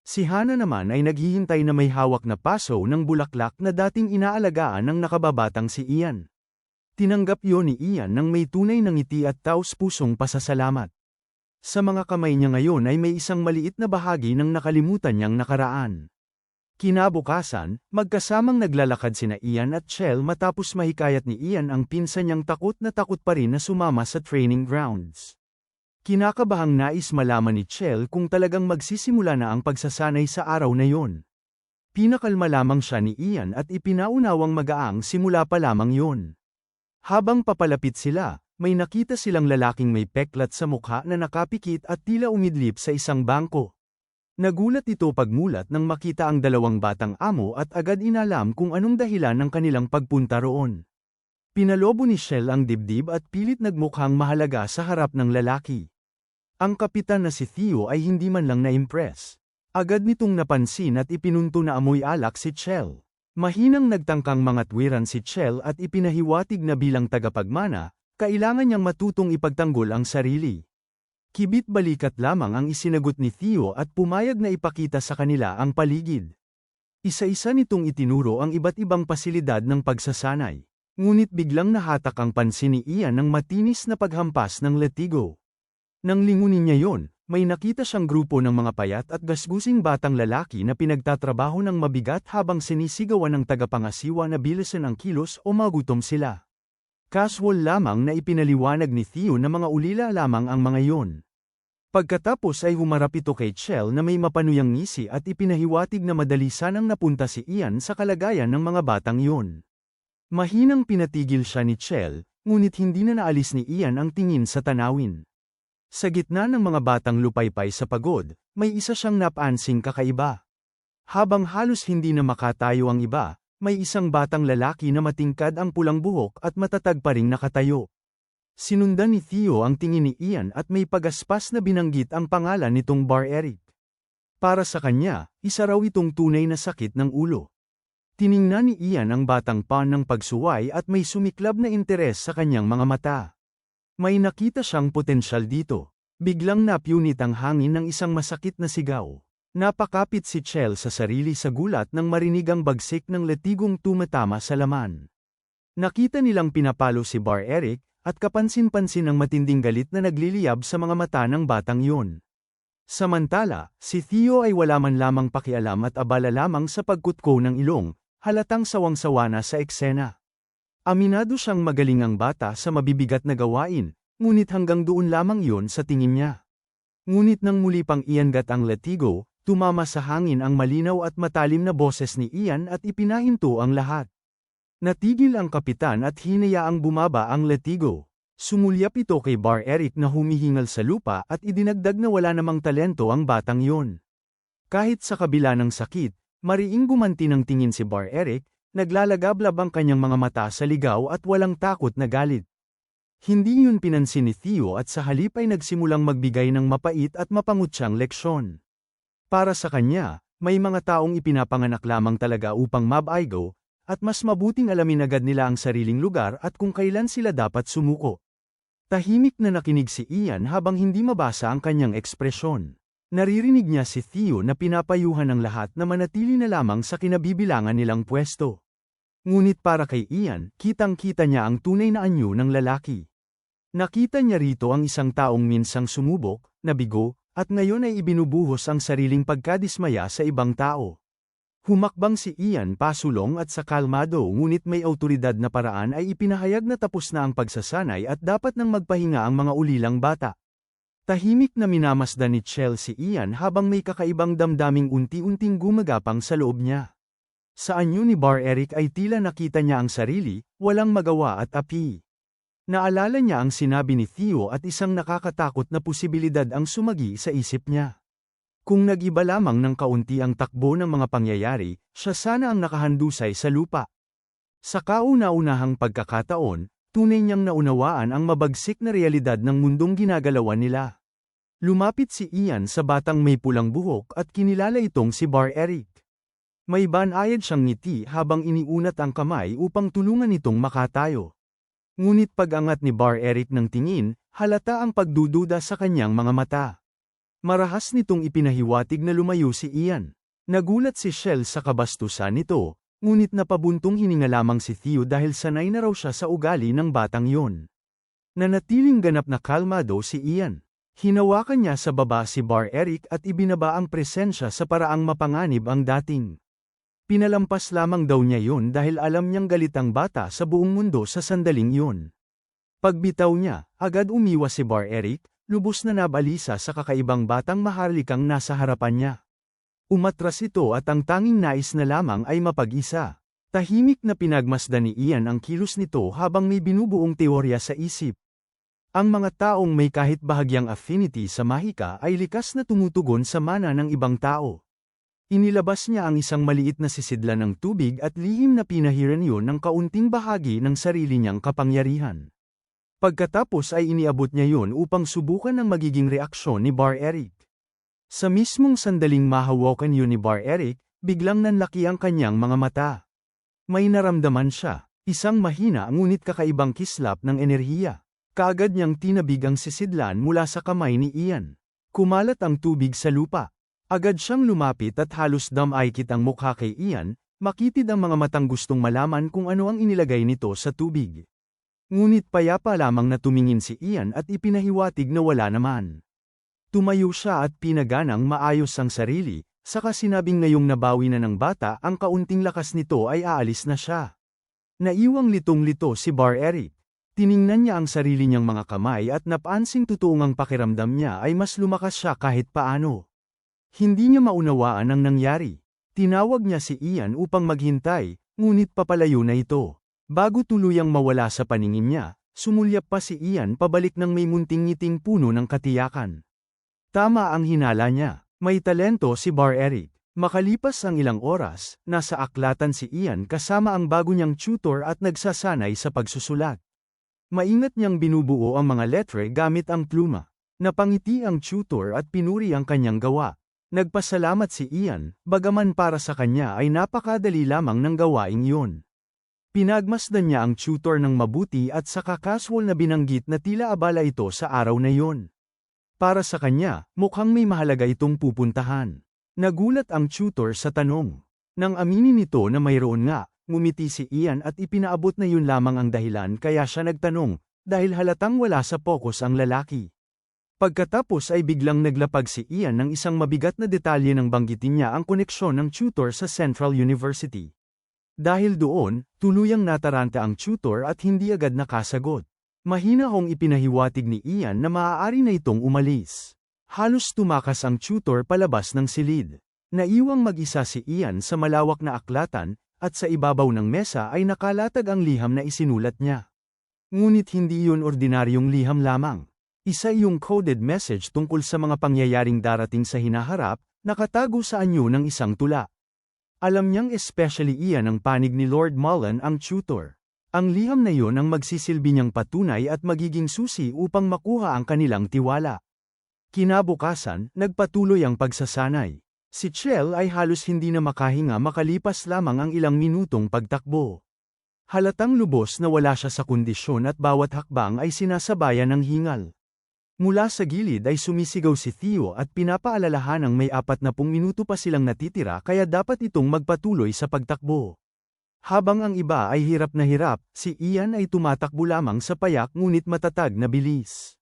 Si Hana naman ay naghihintay na may hawak na paso ng bulaklak na dating inaalagaan ng nakababatang si Ian. Tinanggap yon ni Ian nang may tunay na ngiti at taos-pusong pasasalamat. Sa mga kamay niya ngayon ay may isang maliit na bahagi ng nakalimutan niyang nakaraan. Kinabukasan, magkasamang naglalakad sina Ian at Chell matapos mahikayat ni Ian ang pinsan niyang takot pa rin na sumama sa training grounds. Kinakabahang nais malaman ni Chell kung talagang magsisimula na ang pagsasanay sa araw na yon. Pinakalma lamang siya ni Ian at ipinaunawang magaang simula pa lamang yon. Habang papalapit sila, may nakita silang lalaking may peklat sa mukha na nakapikit at tila umidlip sa isang bangko. Nagulat ito pagmulat nang makita ang dalawang batang amo at agad inalam kung anong dahilan ng kanilang pagpunta roon. Pinalobo ni Chell ang dibdib at pilit nagmukhang mahalaga sa harap ng lalaki. Ang kapitan na si Theo ay hindi man lang na-impress. Agad nitong napansin at ipinunto na amoy alak si Chell. Mahinang nagtangkang mangatwiran si Chell at ipinahiwatig na bilang tagapagmana, kailangan niyang matutong ipagtanggol ang sarili. Kibit-balikat lamang ang isinagot ni Theo at pumayag na ipakita sa kanila ang paligid. Isa-isa nitong itinuro ang iba't ibang pasilidad ng pagsasanay. Ngunit biglang nahatak ang pansin ni Ian ng matinis na paghampas ng latigo. Nang lingunin niya yon, may nakita siyang grupo ng mga payat at gasgusing batang lalaki na pinagtatrabaho ng mabigat habang sinisigawan ng tagapangasiwa na bilisan ang kilos o magutom sila. Casual lamang na ipinaliwanag ni Theo na mga ulila lamang ang mga yon. Pagkatapos ay humarap ito kay Chell na may mapanuyang ngisi at ipinahiwatig na madali sanang napunta si Ian sa kalagayan ng mga batang yon. Mahinang pinatigil siya ni Chell, ngunit hindi na naalis ni Ian ang tingin sa tanawin. Sa gitna ng mga batang lupaypay sa pagod, may isa siyang napansing kakaiba. Habang halos hindi na makatayo ang iba, may isang batang lalaki na matingkad ang pulang buhok at matatag pa ring nakatayo. Sinundan ni Theo ang tingin ni Ian at may pagaspas na binanggit ang pangalan nitong Bar Eric. Para sa kanya, isa raw itong tunay na sakit ng ulo. Tiningnan ni Ian ang batang pan ng pagsuway at may sumiklab na interes sa kanyang mga mata. May nakita siyang potensyal dito. Biglang napunit ang hangin ng isang masakit na sigaw. Napakapit si Chell sa sarili sa gulat nang marinig ang bagsik ng latigong tumatama sa laman. Nakita nilang pinapalo si Bar Eric, at kapansin-pansin ang matinding galit na nagliliyab sa mga mata ng batang yon. Samantala, si Theo ay wala man lamang pakialam at abala lamang sa pagkutko ng ilong, halatang sawang-sawa na sa eksena. Aminado siyang magaling ang bata sa mabibigat na gawain, ngunit hanggang doon lamang yon sa tingin niya. Ngunit nang muli pang iangat ang latigo, tumama sa hangin ang malinaw at matalim na boses ni Ian at ipinahinto ang lahat. Natigil ang kapitan at hinayaang bumaba ang latigo. Sumulyap ito kay Bar Eric na humihingal sa lupa at idinagdag na wala namang talento ang batang yon. Kahit sa kabila ng sakit, mariing gumanti ng tingin si Bar Eric, naglalagablab ang kanyang mga mata sa ligaw at walang takot na galit. Hindi yun pinansin ni Theo at sa halip ay nagsimulang magbigay ng mapait at mapangutyang leksyon. Para sa kanya, may mga taong ipinapanganak lamang talaga upang mabaigo, at mas mabuting alamin agad nila ang sariling lugar at kung kailan sila dapat sumuko. Tahimik na nakinig si Ian habang hindi mabasa ang kanyang ekspresyon. Naririnig niya si Theo na pinapayuhan ng lahat na manatili na lamang sa kinabibilangan nilang pwesto. Ngunit para kay Ian, kitang-kita niya ang tunay na anyo ng lalaki. Nakita niya rito ang isang taong minsang sumubok, nabigo, at ngayon ay ibinubuhos ang sariling pagkadismaya sa ibang tao. Humakbang si Ian pasulong at sa kalmado ngunit may awtoridad na paraan ay ipinahayag na tapos na ang pagsasanay at dapat nang magpahinga ang mga ulilang bata. Tahimik na minamasdan ni Chell si Ian habang may kakaibang damdaming unti-unting gumagapang sa loob niya. Sa anyo ni Bar Eric ay tila nakita niya ang sarili, walang magawa at api. Naalala niya ang sinabi ni Theo at isang nakakatakot na posibilidad ang sumagi sa isip niya. Kung nag-iba lamang ng kaunti ang takbo ng mga pangyayari, siya sana ang nakahandusay sa lupa. Sa kauna-unahang pagkakataon, tunay niyang naunawaan ang mabagsik na realidad ng mundong ginagalawan nila. Lumapit si Ian sa batang may pulang buhok at kinilala itong si Bar Eric. May banayad siyang ngiti habang iniunat ang kamay upang tulungan itong makatayo. Ngunit pag-angat ni Bar Eric ng tingin, halata ang pagdududa sa kanyang mga mata. Marahas nitong ipinahiwatig na lumayo si Ian. Nagulat si Shell sa kabastusan nito, ngunit napabuntong hininga lamang si Theo dahil sanay na raw siya sa ugali ng batang yon. Nanatiling ganap na kalmado si Ian. Hinawakan niya sa baba si Bar Eric at ibinaba ang presensya sa paraang mapanganib ang dating. Pinalampas lamang daw niya yon dahil alam niyang galit ang bata sa buong mundo sa sandaling yon. Pagbitaw niya, agad umiwas si Bar Eric, lubos na nabalisa sa kakaibang batang maharlikang nasa harapan niya. Umatras ito at ang tanging nais na lamang ay mapag-isa. Tahimik na pinagmasdan ni Ian ang kilos nito habang may binubuong teorya sa isip. Ang mga taong may kahit bahagyang affinity sa mahika ay likas na tumutugon sa mana ng ibang tao. Inilabas niya ang isang maliit na sisidlan ng tubig at lihim na pinahiran yun ng kaunting bahagi ng sarili niyang kapangyarihan. Pagkatapos ay iniabot niya yun upang subukan ang magiging reaksyon ni Bar Eric. Sa mismong sandaling mahawakan yun ni Bar Eric, biglang nanlaki ang kanyang mga mata. May naramdaman siya, isang mahina ngunit kakaibang kislap ng enerhiya. Kaagad niyang tinabig ang sisidlan mula sa kamay ni Ian. Kumalat ang tubig sa lupa. Agad siyang lumapit at halos damaykit ang mukha kay Ian, makitid ang mga matang gustong malaman kung ano ang inilagay nito sa tubig. Ngunit payapa lamang na tumingin si Ian at ipinahiwatig na wala naman. Tumayo siya at pinaganang maayos ang sarili, saka sinabing ngayong nabawi na ng bata ang kaunting lakas nito ay aalis na siya. Naiwang litong-lito si Bar Eric. Tiningnan niya ang sarili niyang mga kamay at napansing totoong ang pakiramdam niya ay mas lumakas siya kahit paano. Hindi niya maunawaan ang nangyari. Tinawag niya si Ian upang maghintay, ngunit papalayo na ito. Bago tuluyang mawala sa paningin niya, sumulyap pa si Ian pabalik ng may munting ngiting puno ng katiyakan. Tama ang hinala niya, may talento si Bar Eric. Makalipas ang ilang oras, nasa aklatan si Ian kasama ang bago niyang tutor at nagsasanay sa pagsusulat. Maingat niyang binubuo ang mga letre gamit ang pluma. Napangiti ang tutor at pinuri ang kanyang gawa. Nagpasalamat si Ian, bagaman para sa kanya ay napakadali lamang ng gawaing iyon. Pinagmasdan niya ang tutor ng mabuti at saka casual na binanggit na tila abala ito sa araw na iyon. Para sa kanya, mukhang may mahalaga itong pupuntahan. Nagulat ang tutor sa tanong. Nang aminin nito na mayroon nga, ngumiti si Ian at ipinaabot na yun lamang ang dahilan kaya siya nagtanong, dahil halatang wala sa pokus ang lalaki. Pagkatapos ay biglang naglapag si Ian ng isang mabigat na detalye nang banggitin niya ang koneksyon ng tutor sa Central University. Dahil doon, tuluyang nataranta ang tutor at hindi agad nakasagot. Mahina hong ipinahiwatig ni Ian na maaari na itong umalis. Halos tumakas ang tutor palabas ng silid. Naiwang mag-isa si Ian sa malawak na aklatan, at sa ibabaw ng mesa ay nakalatag ang liham na isinulat niya. Ngunit hindi yun ordinaryong liham lamang. Isa yung coded message tungkol sa mga pangyayaring darating sa hinaharap, nakatago sa anyo ng isang tula. Alam niyang especially iyan ang panig ni Lord Mullen ang tutor. Ang liham na yon ang magsisilbi niyang patunay at magiging susi upang makuha ang kanilang tiwala. Kinabukasan, nagpatuloy ang pagsasanay. Si Chell ay halos hindi na makahinga makalipas lamang ang ilang minutong pagtakbo. Halatang lubos na wala siya sa kondisyon at bawat hakbang ay sinasabayan ng hingal. Mula sa gilid ay sumisigaw si Theo at pinapaalalahanang may 40 minuto pa silang natitira kaya dapat itong magpatuloy sa pagtakbo. Habang ang iba ay hirap na hirap, si Ian ay tumatakbo lamang sa payak ngunit matatag na bilis.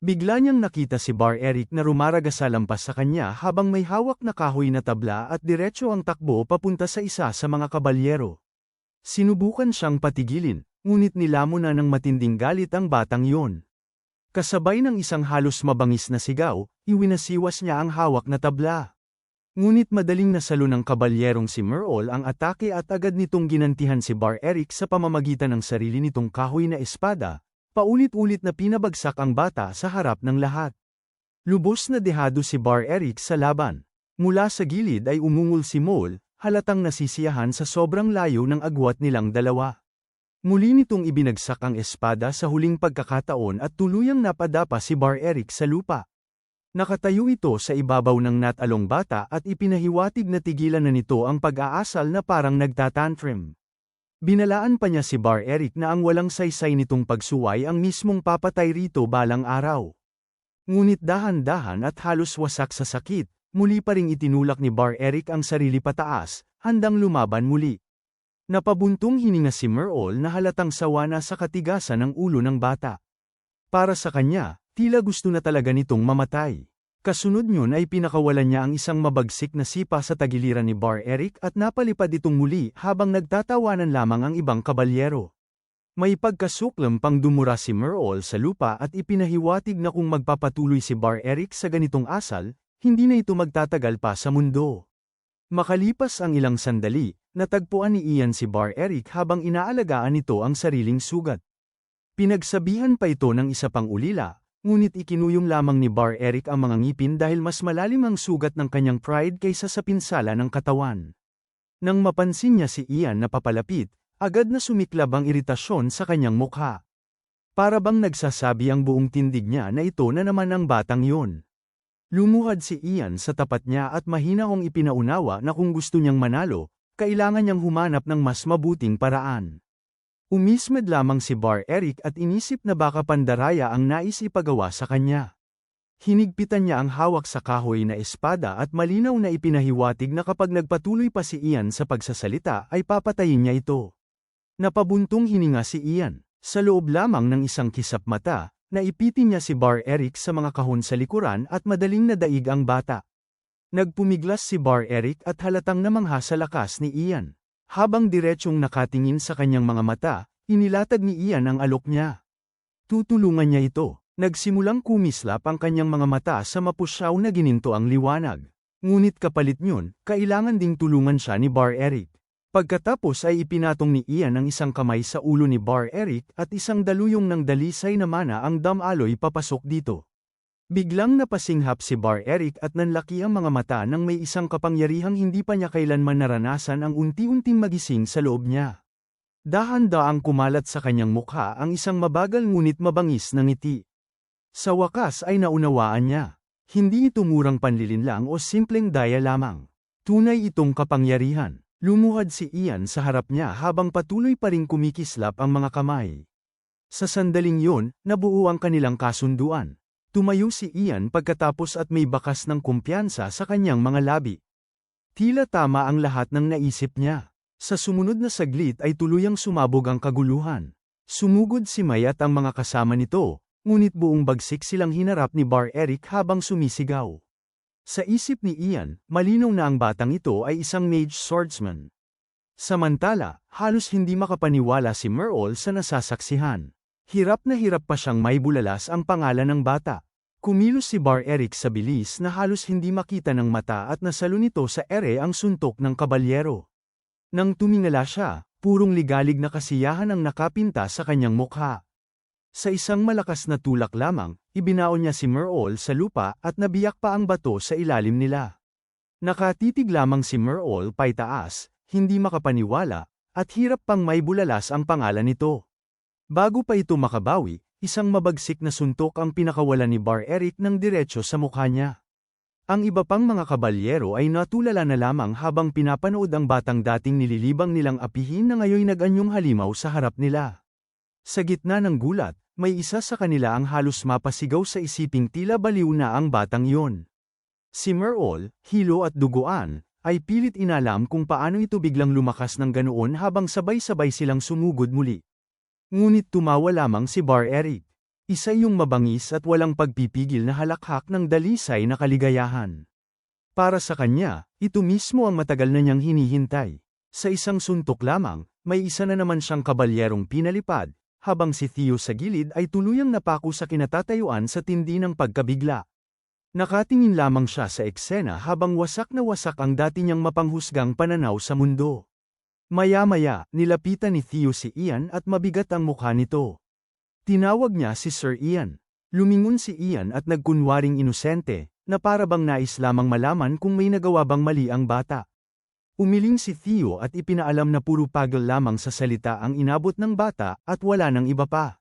Bigla niyang nakita si Bar Eric na rumaragasalampas sa kanya habang may hawak na kahoy na tabla at diretso ang takbo papunta sa isa sa mga kabalyero. Sinubukan siyang patigilin, ngunit nilamon na ng matinding galit ang batang yon. Kasabay ng isang halos mabangis na sigaw, iwinasiwas niya ang hawak na tabla. Ngunit madaling nasalo ng kabalyerong si Merle ang atake at agad nitong ginantihan si Bar Eric sa pamamagitan ng sarili nitong kahoy na espada, paulit-ulit na pinabagsak ang bata sa harap ng lahat. Lubos na dehado si Bar Eric sa laban. Mula sa gilid ay umungol si Mole, halatang nasisiyahan sa sobrang layo ng agwat nilang dalawa. Muli nitong ibinagsak ang espada sa huling pagkakataon at tuluyang napadapa si Bar Eric sa lupa. Nakatayo ito sa ibabaw ng natalong bata at ipinahiwatig na tigilan na nito ang pag-aasal na parang nagtatantrim. Binalaan pa niya si Bar Eric na ang walang saysay nitong pagsuway ang mismong papatay rito balang araw. Ngunit dahan-dahan at halos wasak sa sakit, muli pa ring itinulak ni Bar Eric ang sarili pataas, handang lumaban muli. Napabuntong hininga si Merle na halatang sawa na sa katigasan ng ulo ng bata. Para sa kanya, tila gusto na talaga nitong mamatay. Kasunod niyon ay pinakawalan niya ang isang mabagsik na sipa sa tagiliran ni Bar Eric at napalipad itong muli habang nagtatawanan lamang ang ibang kabalyero. May pagkasuklam pang dumura si Merle sa lupa at ipinahiwatig na kung magpapatuloy si Bar Eric sa ganitong asal, hindi na ito magtatagal pa sa mundo. Makalipas ang ilang sandali, natagpuan ni Ian si Bar Eric habang inaalagaan nito ang sariling sugat. Pinagsabihan pa ito ng isa pang ulila, ngunit ikinuyong lamang ni Bar Eric ang mga ngipin dahil mas malalim ang sugat ng kanyang pride kaysa sa pinsala ng katawan. Nang mapansin niya si Ian na papalapit, agad na sumiklab ang iritasyon sa kanyang mukha. Para bang nagsasabi ang buong tindig niya na ito na naman ang batang yun. Lumuhad si Ian sa tapat niya at mahina kong ipinaunawa na kung gusto niyang manalo, kailangan niyang humanap ng mas mabuting paraan. Umismed lamang si Bar Eric at inisip na baka pandaraya ang nais ipagawa sa kanya. Hinigpitan niya ang hawak sa kahoy na espada at malinaw na ipinahiwatig na kapag nagpatuloy pa si Ian sa pagsasalita ay papatayin niya ito. Napabuntong hininga si Ian. Sa loob lamang ng isang kisap mata, naipitin niya si Bar Eric sa mga kahon sa likuran at madaling nadaig ang bata. Nagpumiglas si Bar Eric at halatang namangha sa lakas ni Ian. Habang diretsyong nakatingin sa kanyang mga mata, inilatag ni Ian ang alok niya. Tutulungan niya ito. Nagsimulang kumislap ang kanyang mga mata sa mapusyaw na gininto ang liwanag. Ngunit kapalit niyon, kailangan ding tulungan siya ni Bar Eric. Pagkatapos ay ipinatong ni Ian ang isang kamay sa ulo ni Bar Eric at isang daluyong ng dalisay na mana ang damaloy papasok dito. Biglang napasinghap si Bar Eric at nanlaki ang mga mata nang may isang kapangyarihang hindi pa niya kailanman naranasan ang unti-unting magising sa loob niya. Dahan-daang kumalat sa kanyang mukha ang isang mabagal ngunit mabangis na ngiti. Sa wakas ay naunawaan niya. Hindi ito murang panlilinlang o simpleng daya lamang. Tunay itong kapangyarihan. Lumuhad si Ian sa harap niya habang patuloy pa ring kumikislap ang mga kamay. Sa sandaling yun, nabuo ang kanilang kasunduan. Tumayo si Ian pagkatapos at may bakas ng kumpiyansa sa kanyang mga labi. Tila tama ang lahat ng naisip niya. Sa sumunod na saglit ay tuluyang sumabog ang kaguluhan. Sumugod si May at ang mga kasama nito, ngunit buong bagsik silang hinarap ni Bar Eric habang sumisigaw. Sa isip ni Ian, malinaw na ang batang ito ay isang mage swordsman. Samantala, halos hindi makapaniwala si Merle sa nasasaksihan. Hirap na hirap pa siyang maibulalas ang pangalan ng bata. Kumilos si Bar Eric sa bilis na halos hindi makita ng mata at nasalo nito sa ere ang suntok ng kabalyero. Nang tumingala siya, purong ligalig na kasiyahan ang nakapinta sa kanyang mukha. Sa isang malakas na tulak lamang, ibinaon niya si Merle sa lupa at nabiyak pa ang bato sa ilalim nila. Nakatitig lamang si Merle paitaas, hindi makapaniwala, at hirap pang maibulalas ang pangalan nito. Bago pa ito makabawi, isang mabagsik na suntok ang pinakawalan ni Bar Eric ng diretsyo sa mukha niya. Ang iba pang mga kabalyero ay natulala na lamang habang pinapanood ang batang dating nililibang nilang apihin na ngayon nag-anyong halimaw sa harap nila. Sa gitna ng gulat, may isa sa kanila ang halos mapasigaw sa isiping tila baliw na ang batang iyon. Si Merle, hilo at duguan, ay pilit inalam kung paano ito biglang lumakas ng ganoon habang sabay-sabay silang sumugod muli. Ngunit tumawa lamang si Bar Eric. Isa yung mabangis at walang pagpipigil na halakhak ng dalisay na kaligayahan. Para sa kanya, ito mismo ang matagal na niyang hinihintay. Sa isang suntok lamang, may isa na naman siyang kabalyerong pinalipad, habang si Theo sa gilid ay tuluyang napako sa kinatatayuan sa tindi ng pagkabigla. Nakatingin lamang siya sa eksena habang wasak na wasak ang dati niyang mapanghusgang pananaw sa mundo. Maya-maya, nilapitan ni Theo si Ian at mabigat ang mukha nito. Tinawag niya si Sir Ian. Lumingon si Ian at nagkunwaring inosente, na para bang nais lamang malaman kung may nagawa bang mali ang bata. Umiling si Theo at ipinaalam na puro pagol lamang sa salita ang inabot ng bata at wala nang iba pa.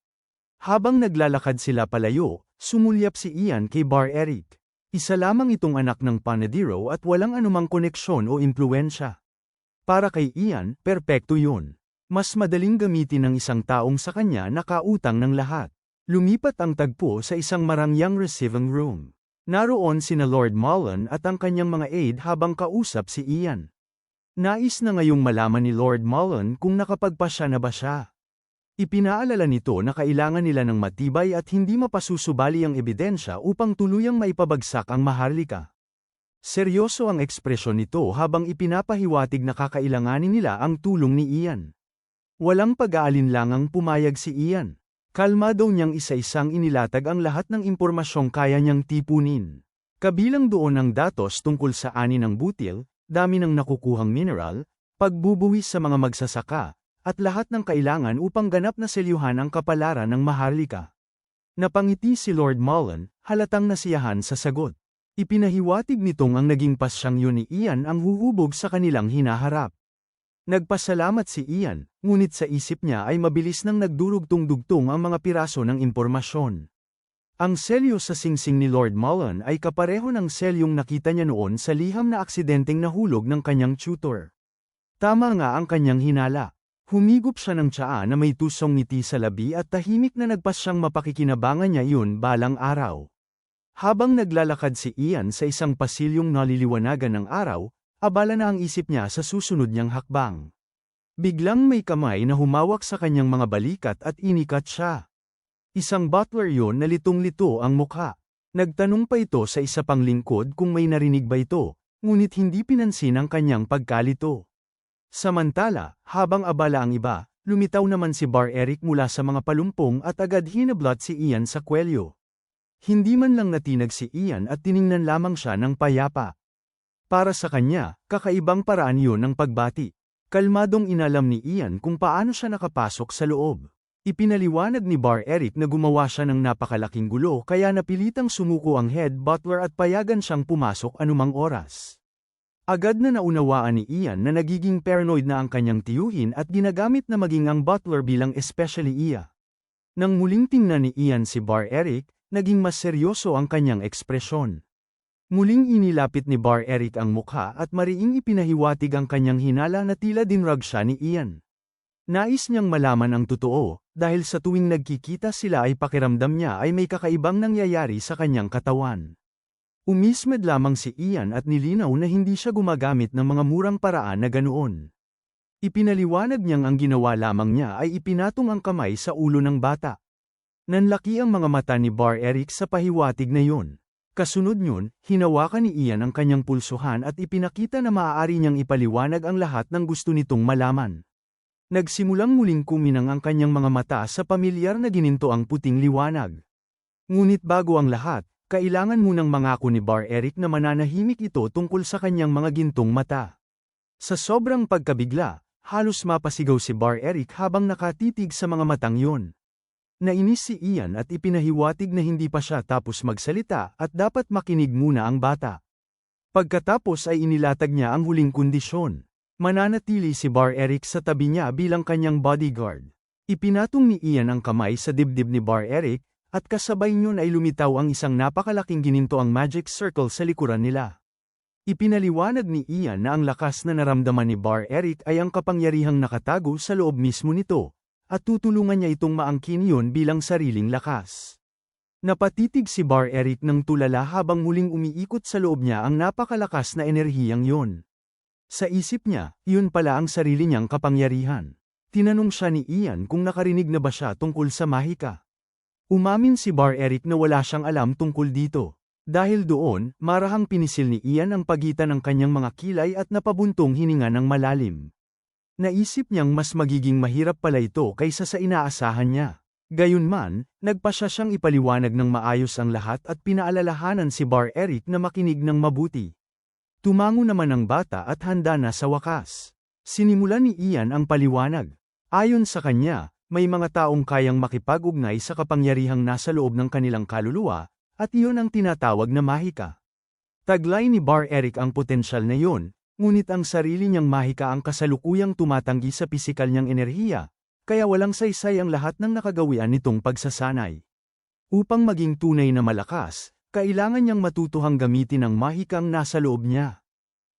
Habang naglalakad sila palayo, sumulyap si Ian kay Bar Eric. Isa lamang itong anak ng panadero at walang anumang koneksyon o impluensya. Para kay Ian, perpekto yun. Mas madaling gamitin ng isang taong sa kanya nakautang ng lahat. Lumipat ang tagpo sa isang marangyang receiving room. Naroon sina Lord Mullen at ang kanyang mga aide habang kausap si Ian. Nais na ngayong malaman ni Lord Mullen kung nakapagpasya na ba siya. Ipinaalala nito na kailangan nila ng matibay at hindi mapasusubali ang ebidensya upang tuluyang maipabagsak ang Maharlika. Seryoso ang ekspresyon nito habang ipinapahiwatig na kakailanganin nila ang tulong ni Ian. Walang pag-aalinlangang pumayag si Ian. Kalmado niyang isa-isang inilatag ang lahat ng impormasyong kaya niyang tipunin. Kabilang doon ang datos tungkol sa ani ng butil, dami ng nakukuhang mineral, pagbubuwis sa mga magsasaka, at lahat ng kailangan upang ganap na selyuhan ang kapalaran ng Maharlika. Napangiti si Lord Mullen, halatang nasiyahan sa sagot. Ipinahiwatig nitong ang naging pasyang yun ni Ian ang huhubog sa kanilang hinaharap. Nagpasalamat si Ian, ngunit sa isip niya ay mabilis nang nagdurugtong-dugtong ang mga piraso ng impormasyon. Ang selyo sa singsing ni Lord Mullen ay kapareho ng selyong nakita niya noon sa liham na aksidenteng nahulog ng kanyang tutor. Tama nga ang kanyang hinala. Humigop siya ng tsaa na may tusong ngiti sa labi at tahimik na nagpasyang mapakikinabangan niya yun balang araw. Habang naglalakad si Ian sa isang pasilyong naliliwanagan ng araw, abala na ang isip niya sa susunod niyang hakbang. Biglang may kamay na humawak sa kanyang mga balikat at inikat siya. Isang butler yon na litong-lito ang mukha. Nagtanong pa ito sa isa pang lingkod kung may narinig ba ito, ngunit hindi pinansin ang kanyang pagkalito. Samantala, habang abala ang iba, lumitaw naman si Bar Eric mula sa mga palumpong at agad hinablot si Ian sa kwelyo. Hindi man lang natinag si Ian at tiningnan lamang siya ng payapa. Para sa kanya, kakaibang paraan yun ng pagbati. Kalmadong inalam ni Ian kung paano siya nakapasok sa loob. Ipinaliwanag ni Bar Eric na gumawa siya ng napakalaking gulo kaya napilitang sumuko ang head butler at payagan siyang pumasok anumang oras. Agad na naunawaan ni Ian na nagiging paranoid na ang kanyang tiyuhin at ginagamit na maging ang butler bilang especially iya. Nang muling tingnan ni Ian si Bar Eric, naging mas seryoso ang kanyang ekspresyon. Muling inilapit ni Bar Eric ang mukha at mariing ipinahiwatig ang kanyang hinala na tila dinrug siya ni Ian. Nais niyang malaman ang totoo, dahil sa tuwing nagkikita sila ay pakiramdam niya ay may kakaibang nangyayari sa kanyang katawan. Umismed lamang si Ian at nilinaw na hindi siya gumagamit ng mga murang paraan na ganoon. Ipinaliwanag niyang ang ginawa lamang niya ay ipinatong ang kamay sa ulo ng bata. Nanlaki ang mga mata ni Bar Eric sa pahiwatig na yun. Kasunod yun, hinawakan ni Ian ang kanyang pulsuhan at ipinakita na maaari niyang ipaliwanag ang lahat ng gusto nitong malaman. Nagsimulang muling kuminang ang kanyang mga mata sa pamilyar na gininto ang puting liwanag. Ngunit bago ang lahat, kailangan munang mangako ni Bar Eric na mananahimik ito tungkol sa kanyang mga gintong mata. Sa sobrang pagkabigla, halos mapasigaw si Bar Eric habang nakatitig sa mga matang yun. Nainis si Ian at ipinahiwatig na hindi pa siya tapos magsalita at dapat makinig muna ang bata. Pagkatapos ay inilatag niya ang huling kondisyon. Mananatili si Bar Eric sa tabi niya bilang kanyang bodyguard. Ipinatong ni Ian ang kamay sa dibdib ni Bar Eric, at kasabay niyon ay lumitaw ang isang napakalaking gininto ang magic circle sa likuran nila. Ipinaliwanag ni Ian na ang lakas na naramdaman ni Bar Eric ay ang kapangyarihang nakatago sa loob mismo nito, at tutulungan niya itong maangkin yun bilang sariling lakas. Napatitig si Bar Eric ng tulala habang muling umiikot sa loob niya ang napakalakas na enerhiyang yun. Sa isip niya, yun pala ang sarili niyang kapangyarihan. Tinanong siya ni Ian kung nakarinig na ba siya tungkol sa mahika. Umamin si Bar Eric na wala siyang alam tungkol dito. Dahil doon, marahang pinisil ni Ian ang pagitan ng kanyang mga kilay at napabuntong hininga ng malalim. Naisip niyang mas magiging mahirap pala ito kaysa sa inaasahan niya. Gayunman, nagpasya siyang ipaliwanag ng maayos ang lahat at pinaalalahanan si Bar Eric na makinig ng mabuti. Tumango naman ang bata at handa na sa wakas. Sinimulan ni Ian ang paliwanag. Ayon sa kanya, may mga taong kayang makipag-ugnay sa kapangyarihang nasa loob ng kanilang kaluluwa, at iyon ang tinatawag na mahika. Taglay ni Bar Eric ang potensyal na iyon, ngunit ang sarili niyang mahika ang kasalukuyang tumatanggi sa pisikal niyang enerhiya, kaya walang saysay ang lahat ng nakagawian nitong pagsasanay. Upang maging tunay na malakas, kailangan niyang matutuhang gamitin ang mahikang nasa loob niya.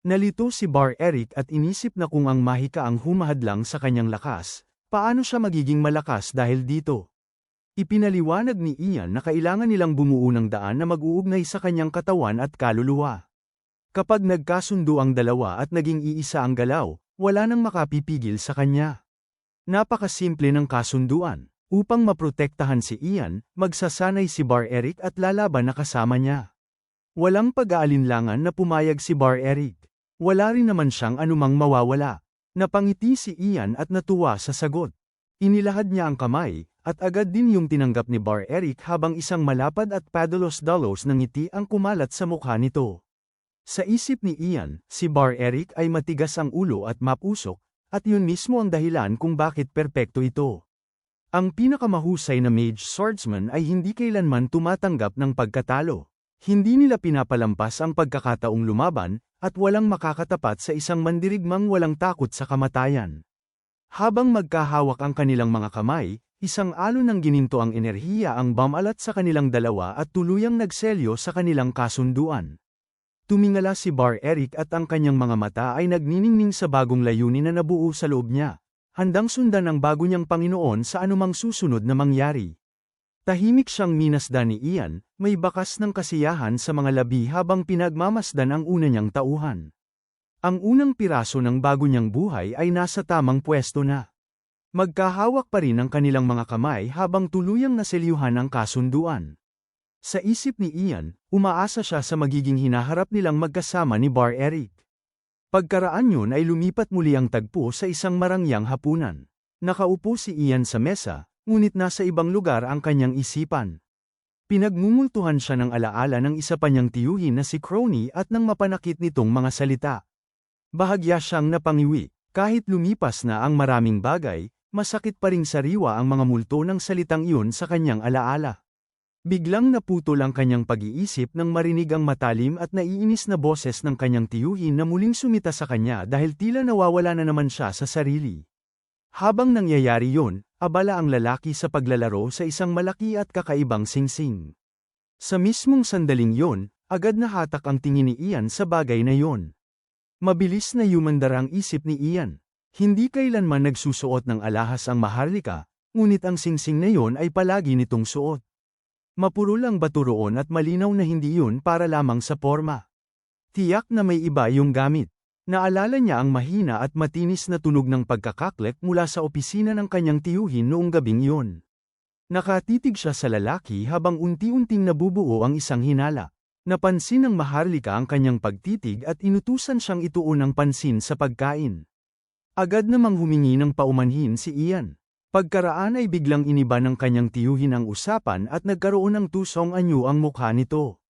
Nalito si Bar Eric at inisip na kung ang mahika ang humahadlang sa kanyang lakas, paano siya magiging malakas dahil dito? Ipinaliwanag ni Ian na kailangan nilang bumuo ng daan na mag-uugnay sa kanyang katawan at kaluluwa. Kapag nagkasundo ang dalawa at naging iisa ang galaw, wala nang makapipigil sa kanya. Napakasimple ng kasunduan. Upang maprotektahan si Ian, magsasanay si Bar Eric at lalaban na kasama niya. Walang pag-aalinlangan na pumayag si Bar Eric. Wala rin naman siyang anumang mawawala. Napangiti si Ian at natuwa sa sagot. Inilahad niya ang kamay, at agad din yung tinanggap ni Bar Eric habang isang malapad at padalos-dalos ng ngiti ang kumalat sa mukha nito. Sa isip ni Ian, si Bar Eric ay matigas ang ulo at mapusok, at yun mismo ang dahilan kung bakit perpekto ito. Ang pinakamahusay na mage swordsman ay hindi kailanman tumatanggap ng pagkatalo. Hindi nila pinapalampas ang pagkakataong lumaban, at walang makakatapat sa isang mandirigmang walang takot sa kamatayan. Habang magkahawak ang kanilang mga kamay, isang alon ng gininto ang enerhiya ang bumalat sa kanilang dalawa at tuluyang nagselyo sa kanilang kasunduan. Tumingala si Bar Eric at ang kanyang mga mata ay nagniningning sa bagong layunin na nabuo sa loob niya. Handang sundan ang bago niyang Panginoon sa anumang susunod na mangyari. Tahimik siyang minasdan ni Ian, may bakas ng kasiyahan sa mga labi habang pinagmamasdan ang una niyang tauhan. Ang unang piraso ng bago niyang buhay ay nasa tamang pwesto na. Magkahawak pa rin ang kanilang mga kamay habang tuluyang naselyuhan ang kasunduan. Sa isip ni Ian, umaasa siya sa magiging hinaharap nilang magkasama ni Bar Eric. Pagkaraan yun ay lumipat muli ang tagpo sa isang marangyang hapunan. Nakaupo si Ian sa mesa, ngunit nasa ibang lugar ang kanyang isipan. Pinagmumultuhan siya ng alaala ng isa pa niyang tiyuhin na si Crony at nang mapanakit nitong mga salita. Bahagya siyang napangiwi, kahit lumipas na ang maraming bagay, masakit pa ring sariwa ang mga multo ng salitang iyon sa kanyang alaala. Biglang naputol ang kanyang pag-iisip nang marinig ang matalim at naiinis na boses ng kanyang tiyuhin na muling sumita sa kanya dahil tila nawawala na naman siya sa sarili. Habang nangyayari yun, abala ang lalaki sa paglalaro sa isang malaki at kakaibang singsing. Sa mismong sandaling yon, agad nahatak ang tingin ni Ian sa bagay na yon. Mabilis na yumandar ang isip ni Ian. Hindi kailanman nagsusuot ng alahas ang Maharlika, ngunit ang singsing na yon ay palagi nitong suot. Mapurol ang bato roon at malinaw na hindi yun para lamang sa porma. Tiyak na may iba yung gamit. Naalala niya ang mahina at matinis na tunog ng pagkakaklek mula sa opisina ng kanyang tiyuhin noong gabing yun. Nakatitig siya sa lalaki habang unti-unting nabubuo ang isang hinala. Napansin ng Maharlika ang kanyang pagtitig at inutusan siyang ituon ng pansin sa pagkain. Agad namang humingi ng paumanhin si Ian. Pagkaraan ay biglang iniba ng kanyang tiyuhin ang usapan at nagkaroon ng tusong anyo ang mukha nito.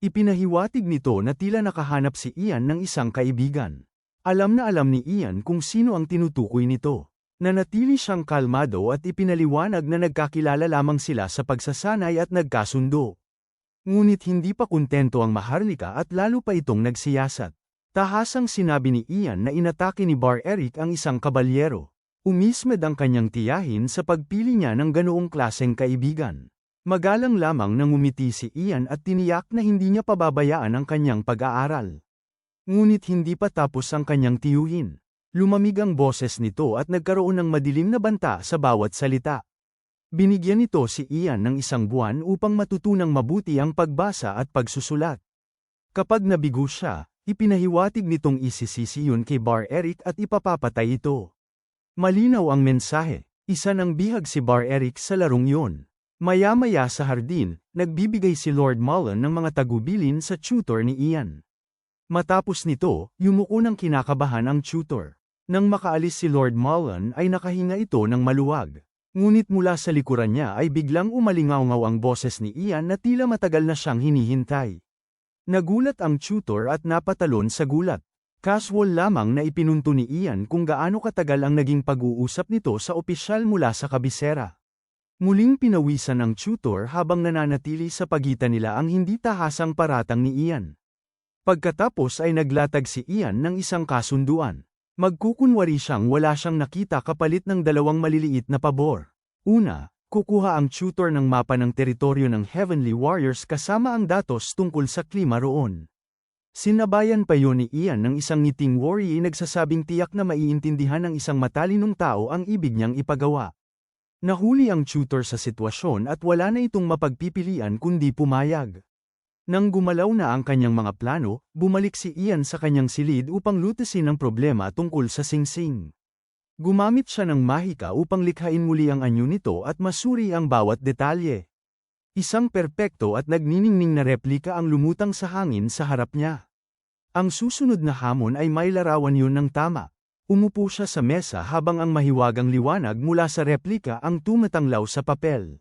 Ipinahiwatig nito na tila nakahanap si Ian ng isang kaibigan. Alam na alam ni Ian kung sino ang tinutukoy nito. Nanatili siyang kalmado at ipinaliwanag na nagkakilala lamang sila sa pagsasanay at nagkasundo. Ngunit hindi pa kontento ang Maharlika at lalo pa itong nagsiyasat. Tahasang sinabi ni Ian na inatake ni Bar Eric ang isang kabalyero. Umismed ang kanyang tiyahin sa pagpili niya ng ganoong klaseng kaibigan. Magalang lamang nang umiti si Ian at tiniyak na hindi niya pababayaan ang kanyang pag-aaral. Ngunit hindi pa tapos ang kanyang tiyuhin. Lumamig ang boses nito at nagkaroon ng madilim na banta sa bawat salita. Binigyan nito si Ian ng isang buwan upang matutunang mabuti ang pagbasa at pagsusulat. Kapag nabigo siya, ipinahiwatig nitong isisisi yun kay Bar Eric at ipapapatay ito. Malinaw ang mensahe, isa ng bihag si Bar Eric sa larong yun. Maya-maya sa hardin, nagbibigay si Lord Mullen ng mga tagubilin sa tutor ni Ian. Matapos nito, yumuko ng kinakabahan ang tutor. Nang makaalis si Lord Mullen ay nakahinga ito ng maluwag. Ngunit mula sa likuran niya ay biglang umalingaw-ngaw ang boses ni Ian na tila matagal na siyang hinihintay. Nagulat ang tutor at napatalon sa gulat. Casual lamang na ipinunto ni Ian kung gaano katagal ang naging pag-uusap nito sa opisyal mula sa kabisera. Muling pinawisan ang tutor habang nananatili sa pagitan nila ang hindi tahasang paratang ni Ian. Pagkatapos ay naglatag si Ian ng isang kasunduan. Magkukunwari siyang wala siyang nakita kapalit ng dalawang maliliit na pabor. Una, kukuha ang tutor ng mapa ng teritoryo ng Heavenly Warriors kasama ang datos tungkol sa klima roon. Sinabayan pa yun ni Ian ng isang ngiting warrior nagsasabing tiyak na maiintindihan ng isang matalinong tao ang ibig niyang ipagawa. Nahuli ang tutor sa sitwasyon at wala na itong mapagpipilian kundi pumayag. Nang gumalaw na ang kanyang mga plano, bumalik si Ian sa kanyang silid upang lutasin ang problema tungkol sa singsing. Gumamit siya ng mahika upang likhain muli ang anyo nito at masuri ang bawat detalye. Isang perpekto at nagniningning na replika ang lumutang sa hangin sa harap niya. Ang susunod na hamon ay may larawan yun ng tama. Umupo siya sa mesa habang ang mahiwagang liwanag mula sa replika ang tumatanglaw sa papel.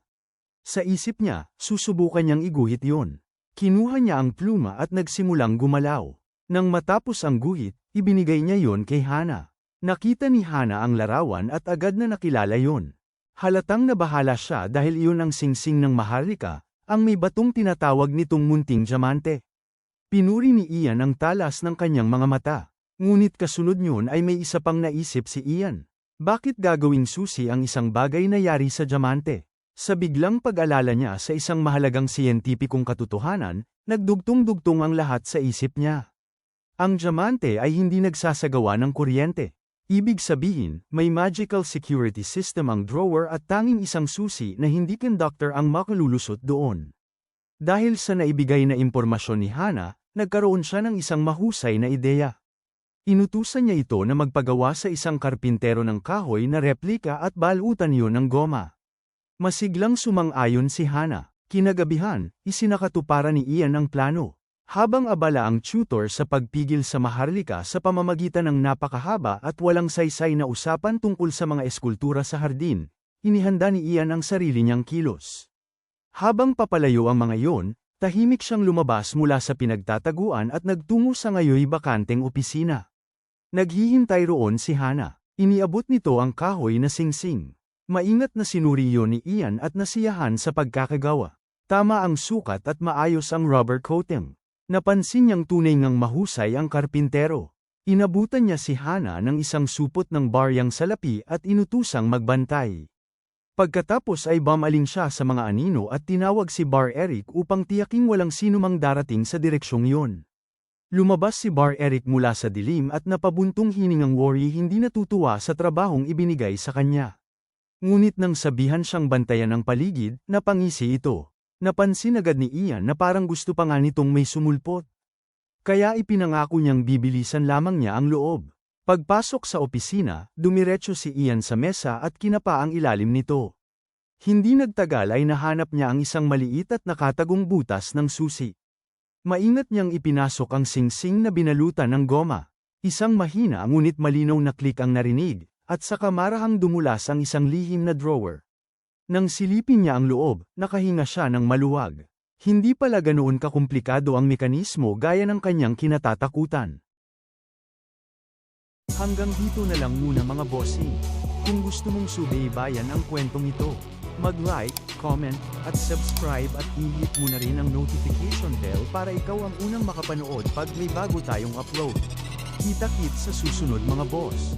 Sa isip niya, susubukan niyang iguhit yun. Kinuha niya ang pluma at nagsimulang gumalaw. Nang matapos ang guhit, ibinigay niya yon kay Hana. Nakita ni Hana ang larawan at agad na nakilala yon. Halatang nabahala siya dahil iyon ang singsing ng Maharlika, ang may batong tinatawag nitong munting diamante. Pinuri ni Ian ang talas ng kanyang mga mata. Ngunit kasunod niyon ay may isa pang naisip si Ian. Bakit gagawing susi ang isang bagay na yari sa diamante? Sa biglang pag-alala niya sa isang mahalagang siyentipikong katotohanan, nagdugtong-dugtong ang lahat sa isip niya. Ang diamante ay hindi nagsasagawa ng kuryente. Ibig sabihin, may magical security system ang drawer at tanging isang susi na hindi conductor ang makalulusot doon. Dahil sa naibigay na impormasyon ni Hana, nagkaroon siya ng isang mahusay na ideya. Inutusan niya ito na magpagawa sa isang karpintero ng kahoy na replika at balutan yun ng goma. Masiglang sumang-ayon si Hana. Kinagabihan, isinakatuparan ni Ian ang plano. Habang abala ang tutor sa pagpigil sa Maharlika sa pamamagitan ng napakahaba at walang saysay na usapan tungkol sa mga eskultura sa hardin, inihanda ni Ian ang sarili niyang kilos. Habang papalayo ang mga iyon, tahimik siyang lumabas mula sa pinagtataguan at nagtungo sa ngayoy bakanteng opisina. Naghihintay roon si Hana. Iniabot nito ang kahoy na singsing. Maingat na sinuri yun ni Ian at nasiyahan sa pagkakagawa. Tama ang sukat at maayos ang rubber coating. Napansin niyang tunay ngang mahusay ang karpintero. Inabutan niya si Hana ng isang supot ng baryang salapi at inutusang magbantay. Pagkatapos ay bumaling siya sa mga anino at tinawag si Bar Eric upang tiyaking walang sinumang darating sa direksyong yun. Lumabas si Bar Eric mula sa dilim at napabuntong hiningang worry hindi natutuwa sa trabahong ibinigay sa kanya. Ngunit nang sabihan siyang bantayan ang paligid, napangisi ito. Napansin agad ni Ian na parang gusto pa nga nitong may sumulpot. Kaya ipinangako niyang bibilisan lamang niya ang loob. Pagpasok sa opisina, dumiretso si Ian sa mesa at kinapa ang ilalim nito. Hindi nagtagal ay nahanap niya ang isang maliit at nakatagong butas ng susi. Maingat niyang ipinasok ang singsing na binalutan ng goma. Isang mahina ngunit malinaw na klik ang narinig, at saka marahang dumulas ang isang lihim na drawer. Nang silipin niya ang loob, nakahinga siya ng maluwag. Hindi pala ganoon kakumplikado ang mekanismo gaya ng kanyang kinatatakutan. Hanggang dito na lang muna mga bossing. Kung gusto mong subaybayan ang kwentong ito, mag-like, comment, at subscribe at i-hit mo na rin ang notification bell para ikaw ang unang makapanood pag may bago tayong upload. Kita-kits sa susunod mga boss.